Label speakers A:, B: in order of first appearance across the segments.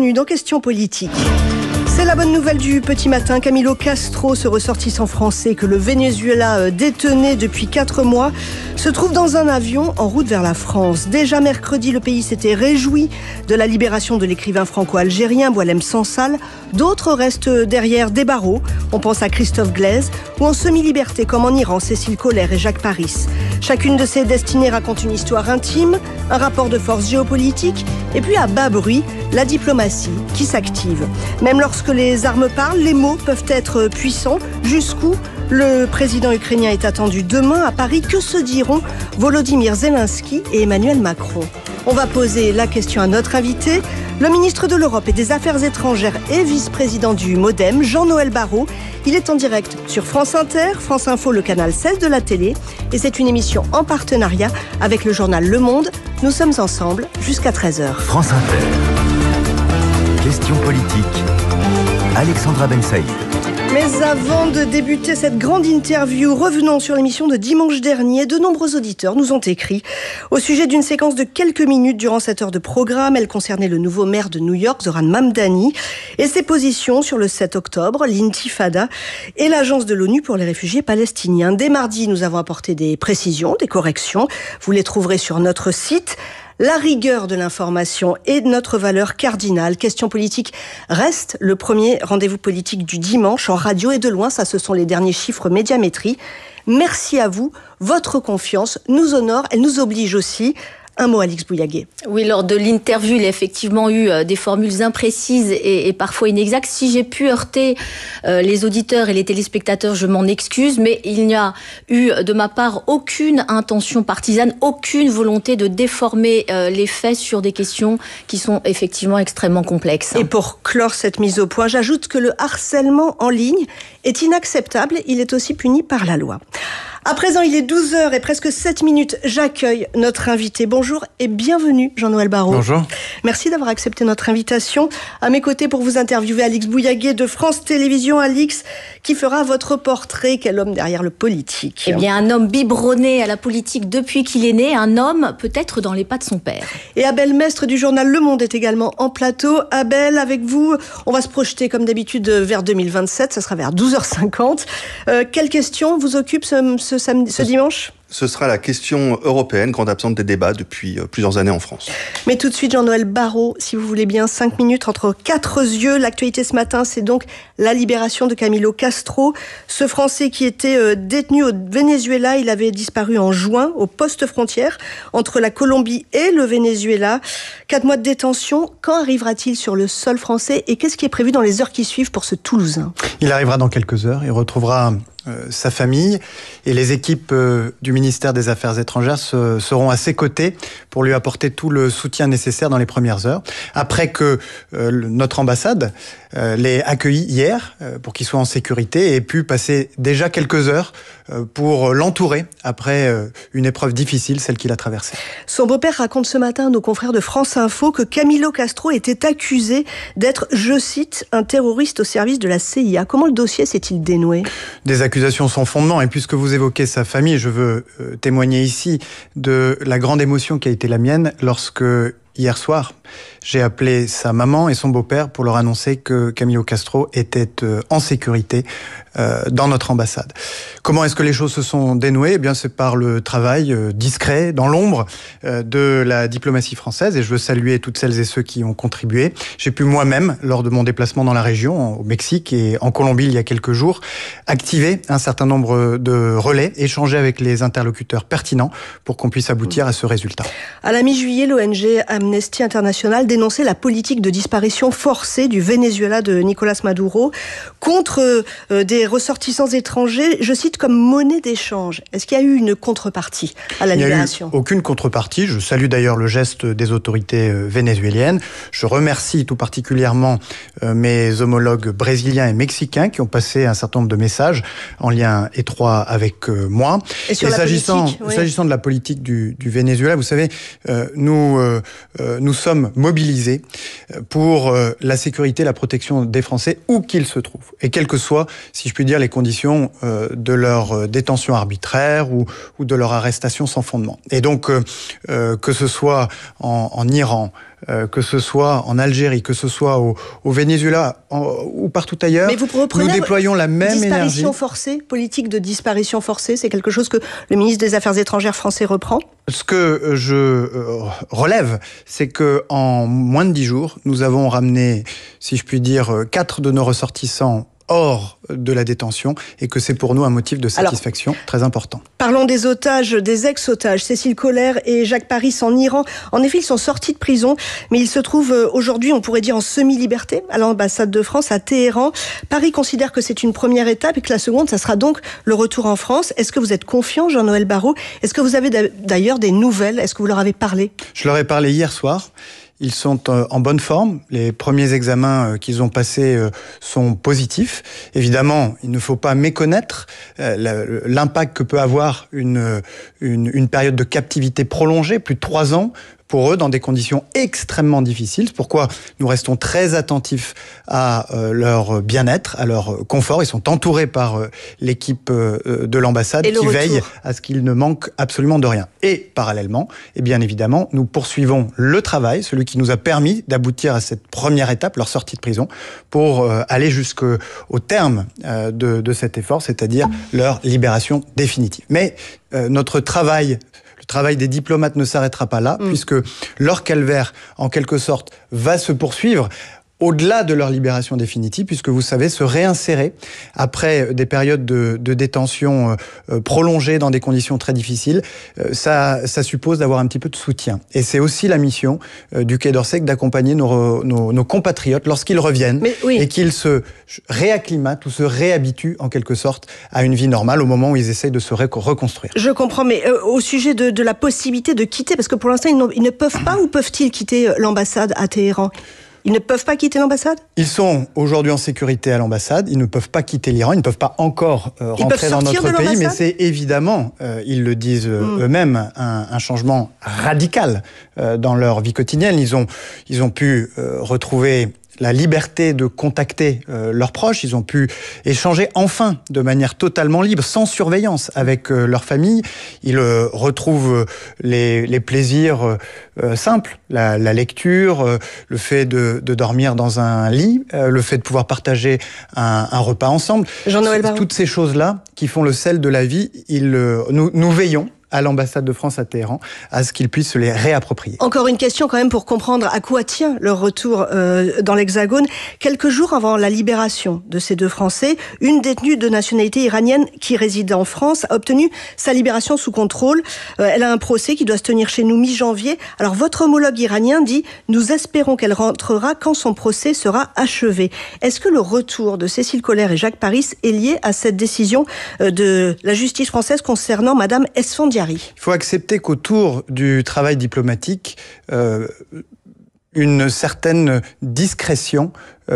A: bienvenue dans Questions Politiques. C'est la bonne nouvelle du petit matin. Camilo Castro, ce ressortissant français que le Venezuela détenait depuis 4 mois, se trouve dans un avion en route vers la France. Déjà mercredi, le pays s'était réjoui de la libération de l'écrivain franco-algérien Boualem Sansal. D'autres restent derrière des barreaux. On pense à Christophe Glaise ou en semi-liberté comme en Iran, Cécile Kohler et Jacques Paris. Chacune de ces destinées raconte une histoire intime, un rapport de force géopolitique et puis à bas bruit, la diplomatie qui s'active. Même lorsque les armes parlent, les mots peuvent être puissants. Jusqu'où le président ukrainien est attendu demain à Paris. Que se diront Volodymyr Zelensky et Emmanuel Macron? On va poser la question à notre invité, le ministre de l'Europe et des Affaires étrangères et vice-président du MoDem, Jean-Noël Barrot. Il est en direct sur France Inter, France Info, le canal 16 de la télé. Et c'est une émission en partenariat avec le journal Le Monde. Nous sommes ensemble jusqu'à 13h.
B: France Inter. Questions politiques. Alexandra Ben Saïd.
A: Mais avant de débuter cette grande interview, revenons sur l'émission de dimanche dernier. De nombreux auditeurs nous ont écrit au sujet d'une séquence de quelques minutes durant cette heure de programme. Elle concernait le nouveau maire de New York, Zoran Mamdani, et ses positions sur le 7 octobre, l'intifada et l'agence de l'ONU pour les réfugiés palestiniens. Dès mardi, nous avons apporté des précisions, des corrections. Vous les trouverez sur notre site. La rigueur de l'information est notre valeur cardinale. Question politique reste le premier rendez-vous politique du dimanche en radio et de loin. Ça, ce sont les derniers chiffres Médiamétrie. Merci à vous. Votre confiance nous honore, elle nous oblige aussi. Un mot, Alix Bouillaguet.
C: Oui, lors de l'interview, il y a effectivement eu des formules imprécises et parfois inexactes. Si j'ai pu heurter les auditeurs et les téléspectateurs, je m'en excuse, mais il n'y a eu de ma part aucune intention partisane, aucune volonté de déformer les faits sur des questions qui sont effectivement extrêmement complexes.
A: Et pour clore cette mise au point, j'ajoute que le harcèlement en ligne est inacceptable. Il est aussi puni par la loi. À présent, il est 12h et presque 7 minutes. J'accueille notre invité. Bonjour et bienvenue, Jean-Noël Barrot.
D: Bonjour.
A: Merci d'avoir accepté notre invitation. À mes côtés pour vous interviewer, Alix Bouillaguet de France Télévisions. Alix, qui fera votre portrait? Quel homme derrière le politique?
C: Eh bien, un homme biberonné à la politique depuis qu'il est né. Un homme peut-être dans les pas de son père.
A: Et Abel Mestre du journal Le Monde est également en plateau. Abel, avec vous, on va se projeter comme d'habitude vers 2027. Ça sera vers 12h50. Quelle question vous occupe ce dimanche?
E: Ce sera la question européenne, grande absente des débats depuis plusieurs années en France.
A: Mais tout de suite, Jean-Noël Barrot, si vous voulez bien, 5 minutes entre 4 yeux. L'actualité ce matin, c'est donc la libération de Camilo Castro. Ce Français qui était détenu au Venezuela, il avait disparu en juin au poste frontière entre la Colombie et le Venezuela. 4 mois de détention. Quand arrivera-t-il sur le sol français et qu'est-ce qui est prévu dans les heures qui suivent pour ce Toulousain?
D: Il arrivera dans quelques heures. Il retrouvera sa famille et les équipes du ministère des Affaires étrangères seront à ses côtés pour lui apporter tout le soutien nécessaire dans les premières heures. Après que notre ambassade l'ait accueilli hier pour qu'il soit en sécurité et ait pu passer déjà quelques heures pour l'entourer après une épreuve difficile, celle qu'il a traversée.
A: Son beau-père raconte ce matin à nos confrères de France Info que Camilo Castro était accusé d'être, je cite, un terroriste au service de la CIA. Comment le dossier s'est-il dénoué?
D: Des accusations sans fondement, et puisque vous évoquez sa famille, je veux témoigner ici de la grande émotion qui a été la mienne lorsque, hier soir, j'ai appelé sa maman et son beau-père pour leur annoncer que Camilo Castro était en sécurité dans notre ambassade. Comment est-ce que les choses se sont dénouées? Eh bien, c'est par le travail discret, dans l'ombre, de la diplomatie française, et je veux saluer toutes celles et ceux qui ont contribué. J'ai pu moi-même, lors de mon déplacement dans la région, au Mexique et en Colombie il y a quelques jours, activer un certain nombre de relais, échanger avec les interlocuteurs pertinents pour qu'on puisse aboutir à ce résultat.
A: À la mi-juillet, l'ONG Amnesty International dénonçait la politique de disparition forcée du Venezuela de Nicolas Maduro contre des ressortissants étrangers, je cite, comme monnaie d'échange. Est-ce qu'il y a eu une contrepartie à la libération?
D: Il n'y a eu aucune contrepartie. Je salue d'ailleurs le geste des autorités vénézuéliennes. Je remercie tout particulièrement mes homologues brésiliens et mexicains qui ont passé un certain nombre de messages en lien étroit avec moi.
A: Et s'agissant
D: de la politique du Venezuela, vous savez, nous sommes mobilisés pour la sécurité et la protection des Français où qu'ils se trouvent. Et quelles que soient, si je puis dire, les conditions de leur détention arbitraire ou de leur arrestation sans fondement. Et donc, que ce soit en Iran, que ce soit en Algérie, que ce soit au Venezuela ou partout ailleurs, nous déployons la même énergie.
A: Politique de disparition forcée, c'est quelque chose que le ministre des Affaires étrangères français reprend ?
D: Ce que je relève, c'est qu'en moins de 10 jours, nous avons ramené, si je puis dire, 4 de nos ressortissants hors de la détention et que c'est pour nous un motif de satisfaction très important.
A: Parlons des otages, des ex-otages, Cécile Kohler et Jacques Paris en Iran. En effet, ils sont sortis de prison, mais ils se trouvent aujourd'hui, on pourrait dire, en semi-liberté à l'ambassade de France à Téhéran. Paris considère que c'est une première étape et que la seconde, ça sera donc le retour en France. Est-ce que vous êtes confiant, Jean-Noël Barrot ? Est-ce que vous avez d'ailleurs des nouvelles ? Est-ce que vous leur avez parlé ?
D: Je leur ai parlé hier soir. Ils sont en bonne forme. Les premiers examens qu'ils ont passés sont positifs. Évidemment, il ne faut pas méconnaître l'impact que peut avoir une période de captivité prolongée, plus de 3 ans, pour eux, dans des conditions extrêmement difficiles. C'est pourquoi nous restons très attentifs à leur bien-être, à leur confort. Ils sont entourés par l'équipe de l'ambassade qui veille à ce qu'ils ne manquent absolument de rien. Et parallèlement, et bien évidemment, nous poursuivons le travail, celui qui nous a permis d'aboutir à cette première étape, leur sortie de prison, pour aller jusqu'au terme de cet effort, c'est-à-dire leur libération définitive. Mais notre travail... Le travail des diplomates ne s'arrêtera pas là, puisque leur calvaire, en quelque sorte, va se poursuivre au-delà de leur libération définitive, puisque vous savez, se réinsérer après des périodes de détention prolongées dans des conditions très difficiles, ça suppose d'avoir un petit peu de soutien. Et c'est aussi la mission du Quai d'Orsay d'accompagner nos compatriotes lorsqu'ils reviennent et qu'ils se réacclimatent ou se réhabituent en quelque sorte à une vie normale au moment où ils essayent de se reconstruire.
A: Je comprends, mais au sujet de la possibilité de quitter, parce que pour l'instant, ils ne peuvent pas ou peuvent-ils quitter l'ambassade à Téhéran ? Ils ne peuvent pas quitter l'ambassade ? Ils
D: sont aujourd'hui en sécurité à l'ambassade. Ils ne peuvent pas quitter l'Iran. Ils ne peuvent pas encore rentrer dans notre pays. Mais c'est évidemment, ils le disent eux-mêmes, un changement radical dans leur vie quotidienne. Ils ont pu retrouver la liberté de contacter leurs proches. Ils ont pu échanger enfin de manière totalement libre, sans surveillance avec leur famille. Ils retrouvent les plaisirs simples, la lecture, le fait de dormir dans un lit, le fait de pouvoir partager un repas ensemble.
A: Jean-Noël Barrot.
D: Toutes ces choses-là qui font le sel de la vie, nous veillons à l'ambassade de France à Téhéran, à ce qu'ils puissent se les réapproprier.
A: Encore une question quand même pour comprendre à quoi tient leur retour dans l'Hexagone. Quelques jours avant la libération de ces 2 Français, une détenue de nationalité iranienne qui réside en France a obtenu sa libération sous contrôle. Elle a un procès qui doit se tenir chez nous mi-janvier. Alors votre homologue iranien dit « Nous espérons qu'elle rentrera quand son procès sera achevé ». Est-ce que le retour de Cécile Kohler et Jacques Paris est lié à cette décision de la justice française concernant Madame Esfandiari ? Il
D: faut accepter qu'autour du travail diplomatique, une certaine discrétion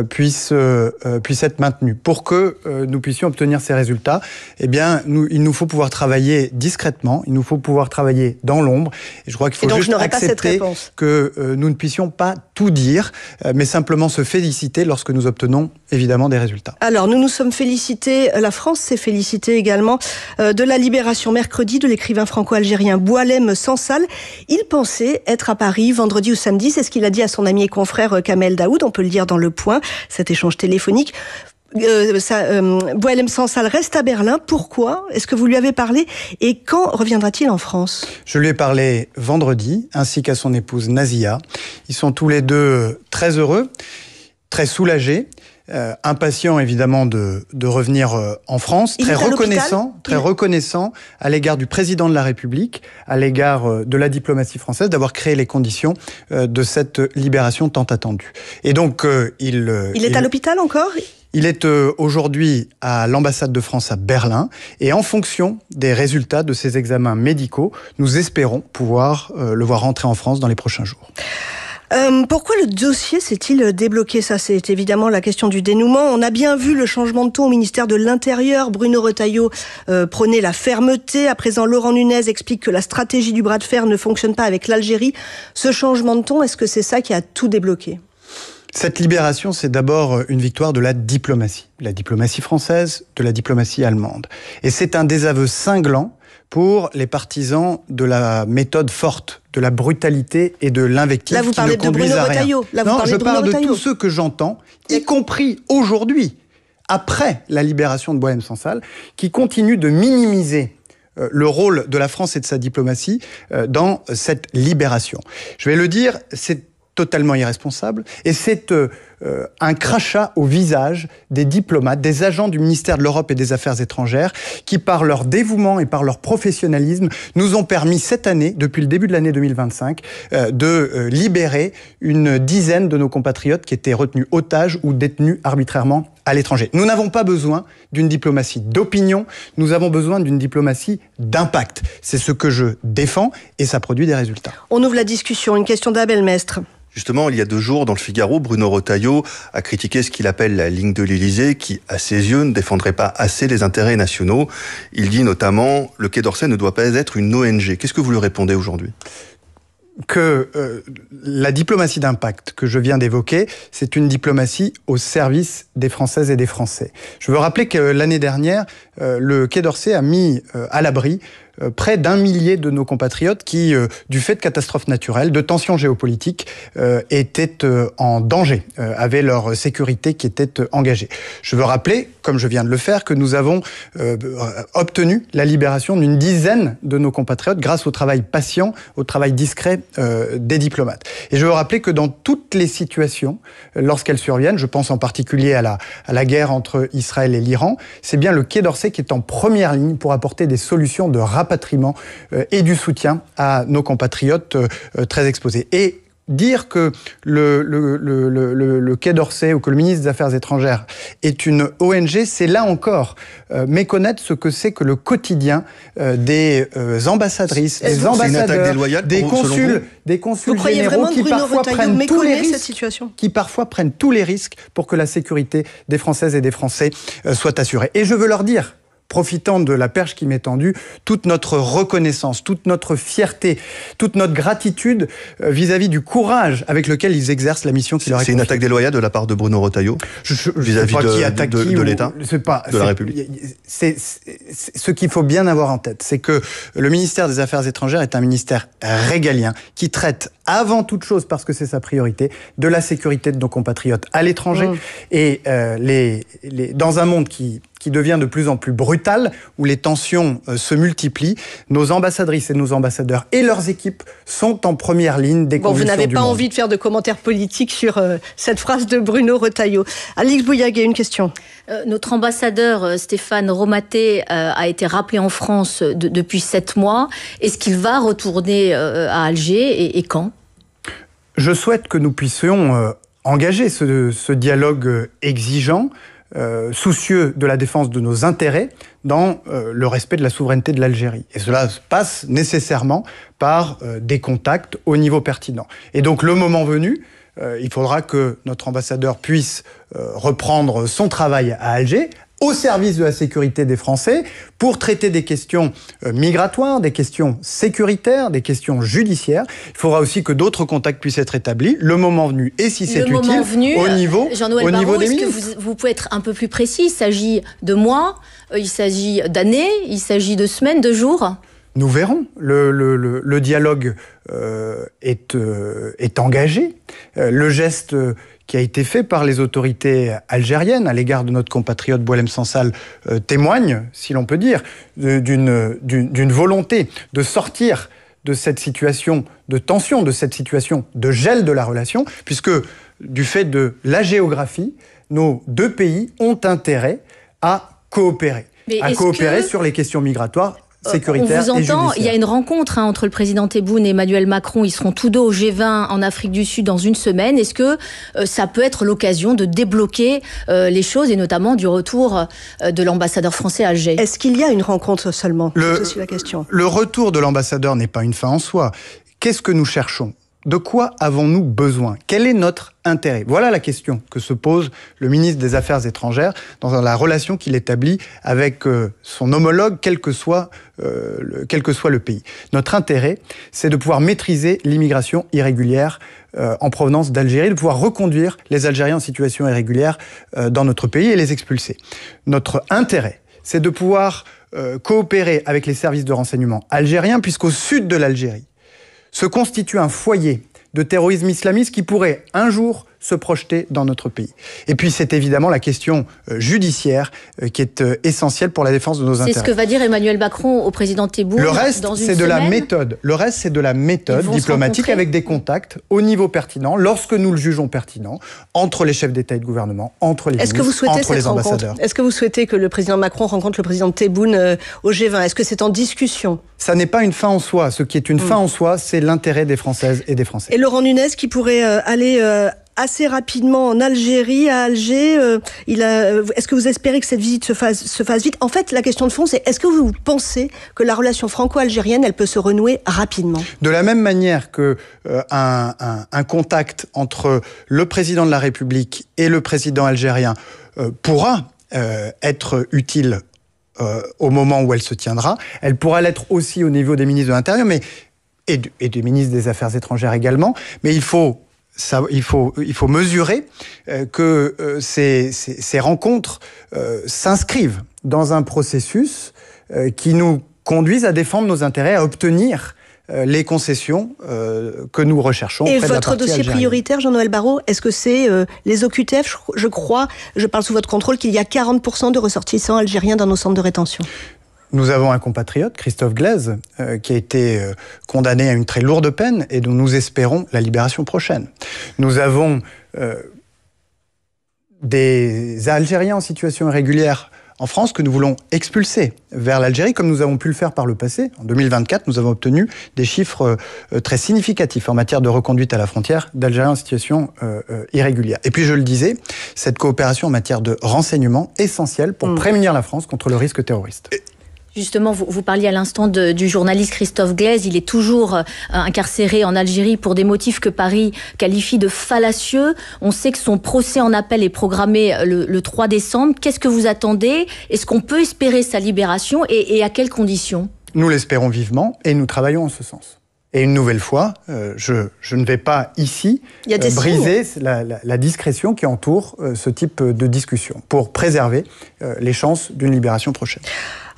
D: puisse être maintenue. Pour que nous puissions obtenir ces résultats, eh bien, il nous faut pouvoir travailler discrètement, il nous faut pouvoir travailler dans l'ombre. Et je crois qu'il faut juste accepter que nous ne puissions pas tout dire, mais simplement se féliciter lorsque nous obtenons évidemment des résultats.
A: Alors, nous nous sommes félicités, la France s'est félicitée également de la libération mercredi de l'écrivain franco-algérien Boualem Sansal. Il pensait être à Paris vendredi ou samedi, c'est ce qu'il a dit à son ami et confrère Kamel Daoud, on peut le dire dans Le Point, cet échange téléphonique. Boualem Sansal reste à Berlin. Pourquoi ? Est-ce que vous lui avez parlé ? Et quand reviendra-t-il en France ?
D: Je lui ai parlé vendredi, ainsi qu'à son épouse Nazia. Ils sont tous les deux très heureux, très soulagés. Impatient évidemment de revenir en France, très reconnaissant à l'égard du président de la République, à l'égard de la diplomatie française, d'avoir créé les conditions de cette libération tant attendue. Et donc il
A: est à l'hôpital encore ?
D: Il est aujourd'hui à l'ambassade de France à Berlin et en fonction des résultats de ses examens médicaux, nous espérons pouvoir le voir rentrer en France dans les prochains jours.
A: Pourquoi le dossier s'est-il débloqué ? Ça, c'est évidemment la question du dénouement. On a bien vu le changement de ton au ministère de l'Intérieur. Bruno Retailleau prônait la fermeté. À présent, Laurent Nunez explique que la stratégie du bras de fer ne fonctionne pas avec l'Algérie. Ce changement de ton, est-ce que c'est ça qui a tout débloqué ?
D: Cette libération, c'est d'abord une victoire de la diplomatie française, de la diplomatie allemande. Et c'est un désaveu cinglant pour les partisans de la méthode forte, de la brutalité et de l'invective.
A: Là, vous parlez de Bruno Retailleau.
D: Non, je parle de tous ceux que j'entends, y compris aujourd'hui, après la libération de Bohême-Sansal, qui continuent de minimiser le rôle de la France et de sa diplomatie dans cette libération. Je vais le dire, c'est totalement irresponsable et c'est un crachat au visage des diplomates, des agents du ministère de l'Europe et des Affaires étrangères qui, par leur dévouement et par leur professionnalisme, nous ont permis cette année, depuis le début de l'année 2025, de libérer une dizaine de nos compatriotes qui étaient retenus otages ou détenus arbitrairement à l'étranger. Nous n'avons pas besoin d'une diplomatie d'opinion, nous avons besoin d'une diplomatie d'impact. C'est ce que je défends et ça produit des résultats.
A: On ouvre la discussion. Une question d'Abel Mestre.
E: Justement, il y a 2 jours, dans le Figaro, Bruno Retailleau a critiqué ce qu'il appelle la ligne de l'Élysée, qui, à ses yeux, ne défendrait pas assez les intérêts nationaux. Il dit notamment, le Quai d'Orsay ne doit pas être une ONG. Qu'est-ce que vous lui répondez aujourd'hui ?
D: Que la diplomatie d'impact que je viens d'évoquer, c'est une diplomatie au service des Françaises et des Français. Je veux rappeler que l'année dernière, le Quai d'Orsay a mis à l'abri près d'1 millier de nos compatriotes qui, du fait de catastrophes naturelles, de tensions géopolitiques, étaient en danger, avaient leur sécurité qui était engagée. Je veux rappeler, comme je viens de le faire, que nous avons obtenu la libération d'une dizaine de nos compatriotes grâce au travail patient, au travail discret des diplomates. Et je veux rappeler que dans toutes les situations, lorsqu'elles surviennent, je pense en particulier à la guerre entre Israël et l'Iran, c'est bien le Quai d'Orsay qui est en première ligne pour apporter des solutions de rapatriement et du soutien à nos compatriotes très exposés. Et dire que le Quai d'Orsay ou que le ministre des Affaires étrangères est une ONG, c'est là encore méconnaître ce que c'est que le quotidien des ambassadrices, des ambassadeurs, des consuls généraux qui parfois prennent tous les risques, pour que la sécurité des Françaises et des Français soit assurée. Et je veux leur dire, profitant de la perche qui m'est tendue, toute notre reconnaissance, toute notre fierté, toute notre gratitude vis-à-vis du courage avec lequel ils exercent la mission qui leur est confiée.
E: C'est une attaque déloyale de la part de Bruno Retailleau vis-à-vis de l'État, de la République.
D: Ce qu'il faut bien avoir en tête, c'est que le ministère des Affaires étrangères est un ministère régalien qui traite avant toute chose, parce que c'est sa priorité, de la sécurité de nos compatriotes à l'étranger. Et dans un monde qui devient de plus en plus brutal, où les tensions se multiplient, nos ambassadrices et nos ambassadeurs et leurs équipes sont en première ligne des convulsions du monde.
A: Vous n'avez pas envie de faire de commentaires politiques sur cette phrase de Bruno Retailleau. Alix Bouillaguet, une question.
C: Notre ambassadeur Stéphane Romaté a été rappelé en France depuis 7 mois. Est-ce qu'il va retourner à Alger et quand ?
D: Je souhaite que nous puissions engager ce dialogue exigeant, soucieux de la défense de nos intérêts dans le respect de la souveraineté de l'Algérie. Et cela passe nécessairement par des contacts au niveau pertinent. Et donc, le moment venu, il faudra que notre ambassadeur puisse reprendre son travail à Alger, au service de la sécurité des Français, pour traiter des questions migratoires, des questions sécuritaires, des questions judiciaires. Il faudra aussi que d'autres contacts puissent être établis, le moment venu, et si c'est utile, au niveau des ministres.
C: Est-ce que vous pouvez être un peu plus précis ? Il s'agit de mois, il s'agit d'années, il s'agit de semaines, de jours ?
D: Nous verrons. Le dialogue est engagé. Le geste qui a été fait par les autorités algériennes à l'égard de notre compatriote Bohême-Sansal témoigne, si l'on peut dire, d'une volonté de sortir de cette situation de tension, de cette situation de gel de la relation, puisque du fait de la géographie, nos 2 pays ont intérêt à coopérer. Sur les questions migratoires, sécuritaire
C: on vous entend,
D: et
C: il y a une rencontre entre le président Tebboune et Emmanuel Macron. Ils seront tous deux au G20 en Afrique du Sud dans une semaine. Est-ce que ça peut être l'occasion de débloquer les choses et notamment du retour de l'ambassadeur français à Alger ?
A: Est-ce qu'il y a une rencontre seulement ? C'est aussi la question.
D: Le retour de l'ambassadeur n'est pas une fin en soi. Qu'est-ce que nous cherchons ? De quoi avons-nous besoin? Quel est notre intérêt? Voilà la question que se pose le ministre des Affaires étrangères dans la relation qu'il établit avec son homologue, quel que soit le pays. Notre intérêt, c'est de pouvoir maîtriser l'immigration irrégulière en provenance d'Algérie, de pouvoir reconduire les Algériens en situation irrégulière dans notre pays et les expulser. Notre intérêt, c'est de pouvoir coopérer avec les services de renseignement algériens, puisqu'au sud de l'Algérie se constitue un foyer de terrorisme islamiste qui pourrait un jour se projeter dans notre pays. Et puis c'est évidemment la question judiciaire qui est essentielle pour la défense de nos intérêts.
C: C'est ce que va dire Emmanuel Macron au président Tebboune.
D: Le reste, c'est de la méthode. Le reste, c'est de la méthode diplomatique avec des contacts au niveau pertinent, lorsque nous le jugeons pertinent, entre les chefs d'État et de gouvernement, entre les ministres, entre les ambassadeurs.
A: Est-ce que vous souhaitez que le président Macron rencontre le président Tebboune au G20 ? Est-ce que c'est en discussion ?
D: Ça n'est pas une fin en soi. Ce qui est une fin en soi, c'est l'intérêt des Françaises et des Français.
A: Et Laurent Nunez qui pourrait aller assez rapidement en Algérie, à Alger. Est-ce que vous espérez que cette visite se fasse vite ? En fait, la question de fond, c'est est-ce que vous pensez que la relation franco-algérienne, elle peut se renouer rapidement ?
D: De la même manière que un contact entre le président de la République et le président algérien pourra être utile au moment où elle se tiendra, elle pourra l'être aussi au niveau des ministres de l'Intérieur, et des ministres des Affaires étrangères également, mais il faut mesurer que ces rencontres s'inscrivent dans un processus qui nous conduise à défendre nos intérêts, à obtenir les concessions que nous recherchons.
A: Et
D: auprès de la
A: votre
D: partie
A: dossier
D: algérienne.
A: prioritaire, Jean-Noël Barrot, est-ce que c'est les OQTF ? Je crois, je parle sous votre contrôle, qu'il y a 40% de ressortissants algériens dans nos centres de rétention.
D: Nous avons un compatriote, Christophe Glaise, qui a été condamné à une très lourde peine et dont nous espérons la libération prochaine. Nous avons des Algériens en situation irrégulière en France que nous voulons expulser vers l'Algérie, comme nous avons pu le faire par le passé. En 2024, nous avons obtenu des chiffres très significatifs en matière de reconduite à la frontière d'Algériens en situation irrégulière. Et puis, je le disais, cette coopération en matière de renseignement essentielle pour prémunir la France contre le risque terroriste.
C: Justement, vous parliez à l'instant du journaliste Christophe Glaise. Il est toujours incarcéré en Algérie pour des motifs que Paris qualifie de fallacieux. On sait que son procès en appel est programmé le 3 décembre. Qu'est-ce que vous attendez ? Est-ce qu'on peut espérer sa libération et à quelles conditions ?
D: Nous l'espérons vivement et nous travaillons en ce sens. Et une nouvelle fois, je ne vais pas ici briser la discrétion qui entoure ce type de discussion pour préserver les chances d'une libération prochaine.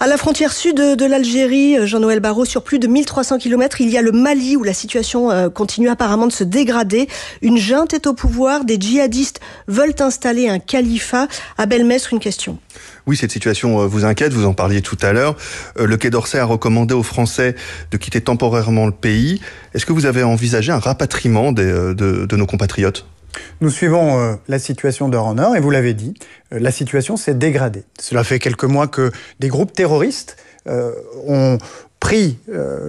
A: À la frontière sud de l'Algérie, Jean-Noël Barrot, sur plus de 1300 km, il y a le Mali où la situation continue apparemment de se dégrader. Une junte est au pouvoir, des djihadistes veulent installer un califat. Abel Mestre, une question.
E: Oui, cette situation vous inquiète, vous en parliez tout à l'heure. Le Quai d'Orsay a recommandé aux Français de quitter temporairement le pays. Est-ce que vous avez envisagé un rapatriement de nos compatriotes ?
D: Nous suivons la situation d'heure en heure et vous l'avez dit, la situation s'est dégradée. Cela fait quelques mois que des groupes terroristes ont pris,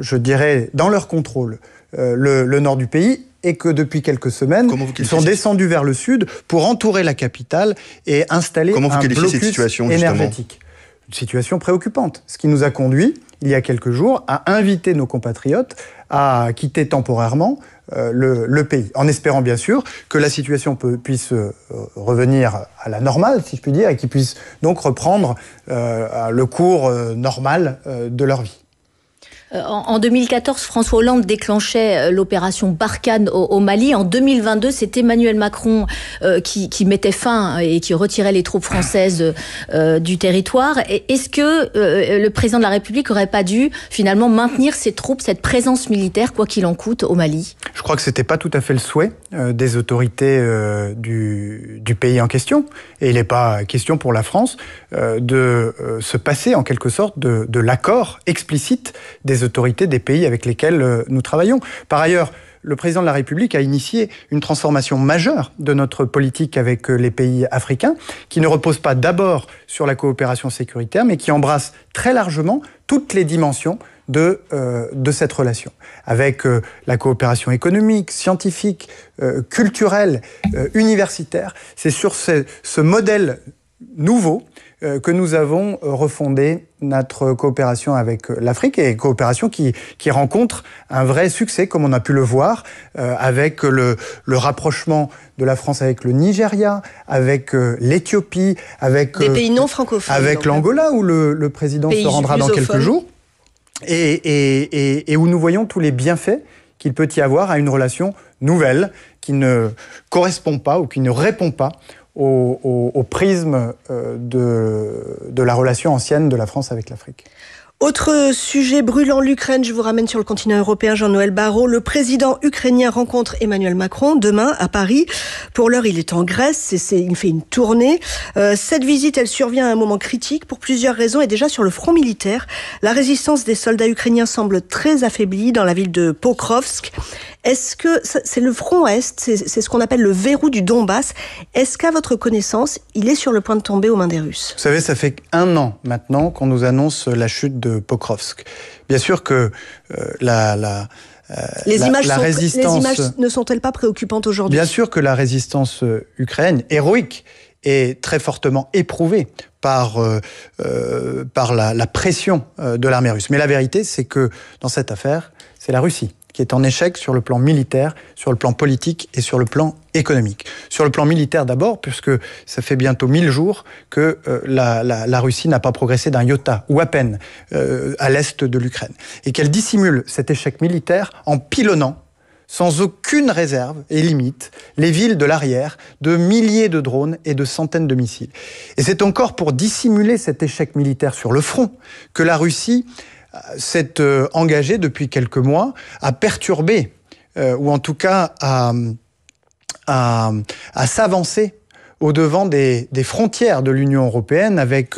D: je dirais, dans leur contrôle le nord du pays et que depuis quelques semaines, ils sont descendus vers le sud pour entourer la capitale et installer un blocus énergétique. Une situation préoccupante, ce qui nous a conduit, il y a quelques jours, à inviter nos compatriotes à quitter temporairement le pays, en espérant bien sûr que la situation puisse revenir à la normale, si je puis dire, et qu'ils puissent donc reprendre le cours normal de leur vie.
C: En 2014, François Hollande déclenchait l'opération Barkhane au Mali. En 2022, c'est Emmanuel Macron qui mettait fin et qui retirait les troupes françaises du territoire. Est-ce que le président de la République n'aurait pas dû finalement maintenir ses troupes, cette présence militaire, quoi qu'il en coûte, au Mali ?
D: Je crois que ce n'était pas tout à fait le souhait des autorités du pays en question. Et il n'est pas question pour la France de se passer en quelque sorte de l'accord explicite des autorités des pays avec lesquels nous travaillons. Par ailleurs, le président de la République a initié une transformation majeure de notre politique avec les pays africains, qui ne repose pas d'abord sur la coopération sécuritaire, mais qui embrasse très largement toutes les dimensions de cette relation, avec la coopération économique, scientifique, culturelle, universitaire. C'est sur ce modèle nouveau que nous avons refondé notre coopération avec l'Afrique, et coopération qui rencontre un vrai succès, comme on a pu le voir, avec le rapprochement de la France avec le Nigeria, avec l'Éthiopie, avec
A: des pays non francophones,
D: avec l'Angola, où le président se rendra dans quelques jours, et où nous voyons tous les bienfaits qu'il peut y avoir à une relation nouvelle qui ne correspond pas ou qui ne répond pas au prisme de la relation ancienne de la France avec l'Afrique.
A: Autre sujet brûlant, l'Ukraine. Je vous ramène sur le continent européen, Jean-Noël Barrot. Le président ukrainien rencontre Emmanuel Macron demain à Paris. Pour l'heure, il est en Grèce. Il fait une tournée. Cette visite, elle survient à un moment critique pour plusieurs raisons. Et déjà sur le front militaire, la résistance des soldats ukrainiens semble très affaiblie dans la ville de Pokrovsk. Est-ce que c'est le front Est, c'est ce qu'on appelle le verrou du Donbass. Est-ce qu'à votre connaissance, il est sur le point de tomber aux mains des Russes ?
D: Vous savez, ça fait 1 an maintenant qu'on nous annonce la chute de Pokrovsk. Bien sûr que
A: les images ne sont-elles pas préoccupantes aujourd'hui ?
D: Bien sûr que la résistance ukrainienne, héroïque, est très fortement éprouvée par la pression de l'armée russe. Mais la vérité, c'est que dans cette affaire, c'est la Russie qui est en échec sur le plan militaire, sur le plan politique et sur le plan économique. Sur le plan militaire d'abord, puisque ça fait bientôt 1000 jours que la Russie n'a pas progressé d'un iota, ou à peine, à l'est de l'Ukraine. Et qu'elle dissimule cet échec militaire en pilonnant, sans aucune réserve et limite, les villes de l'arrière de milliers de drones et de centaines de missiles. Et c'est encore pour dissimuler cet échec militaire sur le front que la Russie s'est engagée depuis quelques mois à perturber, ou en tout cas à s'avancer au-devant des frontières de l'Union européenne avec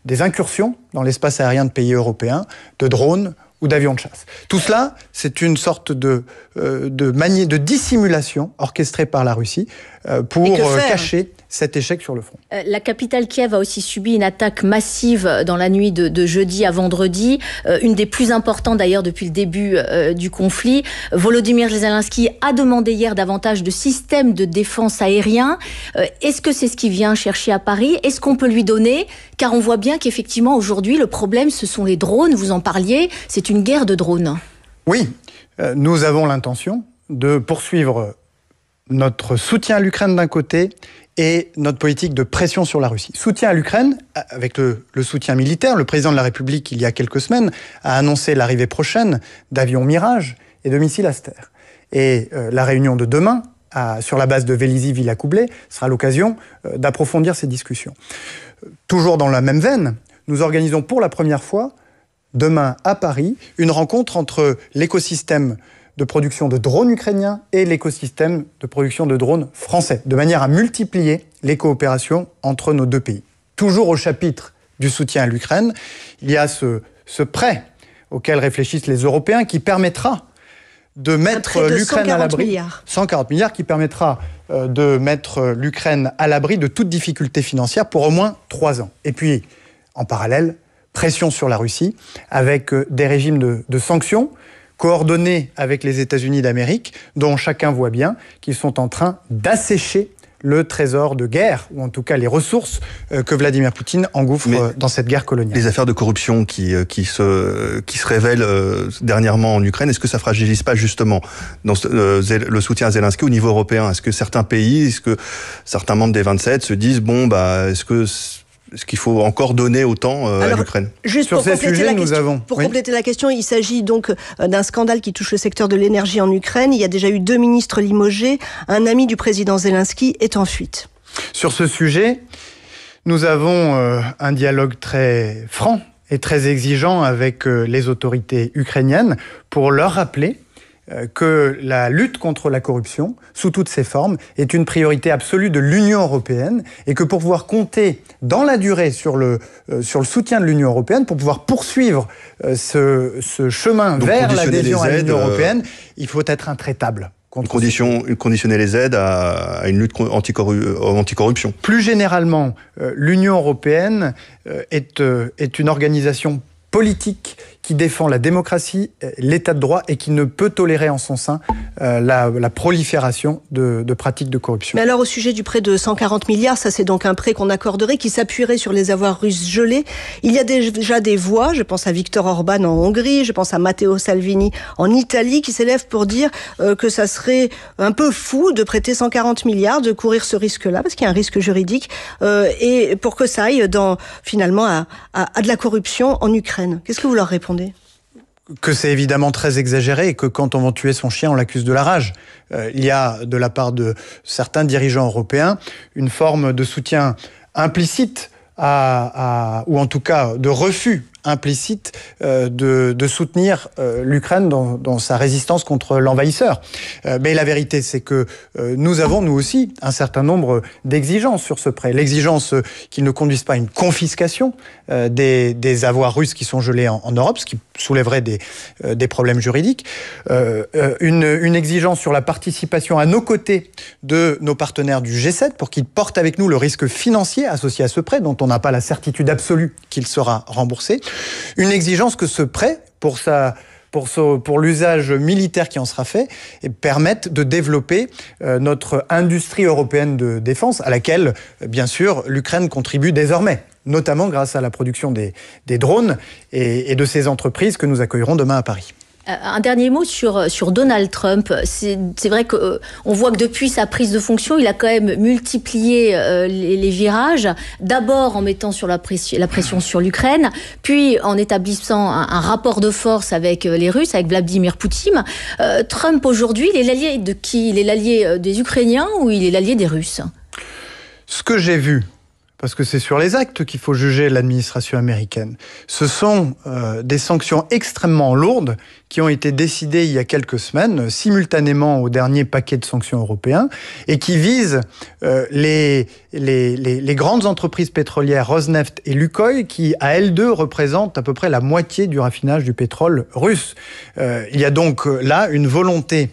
D: des incursions dans l'espace aérien de pays européens, de drones ou d'avions de chasse. Tout cela, c'est une sorte de dissimulation orchestrée par la Russie pour cacher cet échec sur le front.
C: La capitale Kiev a aussi subi une attaque massive dans la nuit de jeudi à vendredi, une des plus importantes d'ailleurs depuis le début du conflit. Volodymyr Zelensky a demandé hier davantage de systèmes de défense aérien. Est-ce que c'est ce qu'il vient chercher à Paris ? Est-ce qu'on peut lui donner ? Car on voit bien qu'effectivement aujourd'hui le problème ce sont les drones, vous en parliez, c'est une guerre de drones.
D: Oui, nous avons l'intention de poursuivre notre soutien à l'Ukraine d'un côté et notre politique de pression sur la Russie. Soutien à l'Ukraine, avec le soutien militaire. Le président de la République, il y a quelques semaines, a annoncé l'arrivée prochaine d'avions Mirage et de missiles Aster. Et la réunion de demain, sur la base de Vélizy-Villacoublay, sera l'occasion d'approfondir ces discussions. Toujours dans la même veine, nous organisons pour la première fois, demain à Paris, une rencontre entre l'écosystème de production de drones ukrainiens et l'écosystème de production de drones français, de manière à multiplier les coopérations entre nos deux pays. Toujours au chapitre du soutien à l'Ukraine, il y a ce prêt auquel réfléchissent les Européens qui permettra de mettre l'Ukraine à l'abri. 140 milliards qui permettra de mettre l'Ukraine à l'abri de toute difficulté financière pour au moins 3 ans. Et puis, en parallèle, pression sur la Russie avec des régimes de sanctions coordonnés avec les États-Unis d'Amérique, dont chacun voit bien qu'ils sont en train d'assécher le trésor de guerre, ou en tout cas les ressources que Vladimir Poutine engouffre dans cette guerre coloniale.
E: Les affaires de corruption qui se révèlent dernièrement en Ukraine, est-ce que ça fragilise pas justement le soutien à Zelensky au niveau européen ? Est-ce que certains pays, est-ce que certains membres des 27 se disent est-ce qu'il faut encore donner autant à l'Ukraine ?
A: Juste pour compléter la question, il s'agit donc d'un scandale qui touche le secteur de l'énergie en Ukraine. Il y a déjà eu 2 ministres limogés. Un ami du président Zelensky est en fuite.
D: Sur ce sujet, nous avons un dialogue très franc et très exigeant avec les autorités ukrainiennes pour leur rappeler que la lutte contre la corruption, sous toutes ses formes, est une priorité absolue de l'Union européenne et que pour pouvoir compter dans la durée sur le soutien de l'Union européenne, pour pouvoir poursuivre ce chemin vers l'adhésion à l'Union européenne, il faut être intraitable.
E: Conditionner les aides à une lutte anticorruption.
D: Plus généralement, l'Union européenne est une organisation politique qui défend la démocratie, l'état de droit et qui ne peut tolérer en son sein la prolifération de pratiques de corruption.
A: Mais alors au sujet du prêt de 140 milliards, ça c'est donc un prêt qu'on accorderait qui s'appuierait sur les avoirs russes gelés. Il y a déjà des voix, je pense à Viktor Orban en Hongrie, je pense à Matteo Salvini en Italie qui s'élèvent pour dire que ça serait un peu fou de prêter 140 milliards, de courir ce risque-là, parce qu'il y a un risque juridique, et pour que ça aille finalement à de la corruption en Ukraine. Qu'est-ce que vous leur répondez ?
D: Que c'est évidemment très exagéré et que quand on va tuer son chien, on l'accuse de la rage. Il y a, de la part de certains dirigeants européens, une forme de soutien implicite ou en tout cas de refus implicite de soutenir l'Ukraine dans sa résistance contre l'envahisseur. Mais la vérité, c'est que nous avons, nous aussi, un certain nombre d'exigences sur ce prêt. L'exigence qu'il ne conduise pas à une confiscation des avoirs russes qui sont gelés en Europe, ce qui soulèverait des problèmes juridiques. Une exigence sur la participation à nos côtés de nos partenaires du G7 pour qu'ils portent avec nous le risque financier associé à ce prêt, dont on n'a pas la certitude absolue qu'il sera remboursé. Une exigence que ce prêt, pour l'usage militaire qui en sera fait, permette de développer notre industrie européenne de défense, à laquelle, bien sûr, l'Ukraine contribue désormais, notamment grâce à la production des drones et de ces entreprises que nous accueillerons demain à Paris.
C: Un dernier mot sur Donald Trump. C'est vrai qu'on voit que depuis sa prise de fonction, il a quand même multiplié les virages. D'abord en mettant sur la pression sur l'Ukraine, puis en établissant un rapport de force avec les Russes, avec Vladimir Poutine. Trump aujourd'hui, il est l'allié de qui ? Il est l'allié des Ukrainiens ou il est l'allié des Russes ?
D: Ce que j'ai vu, parce que c'est sur les actes qu'il faut juger l'administration américaine, ce sont des sanctions extrêmement lourdes qui ont été décidées il y a quelques semaines, simultanément au dernier paquet de sanctions européens, et qui visent les grandes entreprises pétrolières Rosneft et Lukoil, qui, à elles deux, représentent à peu près la moitié du raffinage du pétrole russe. Il y a donc là une volonté,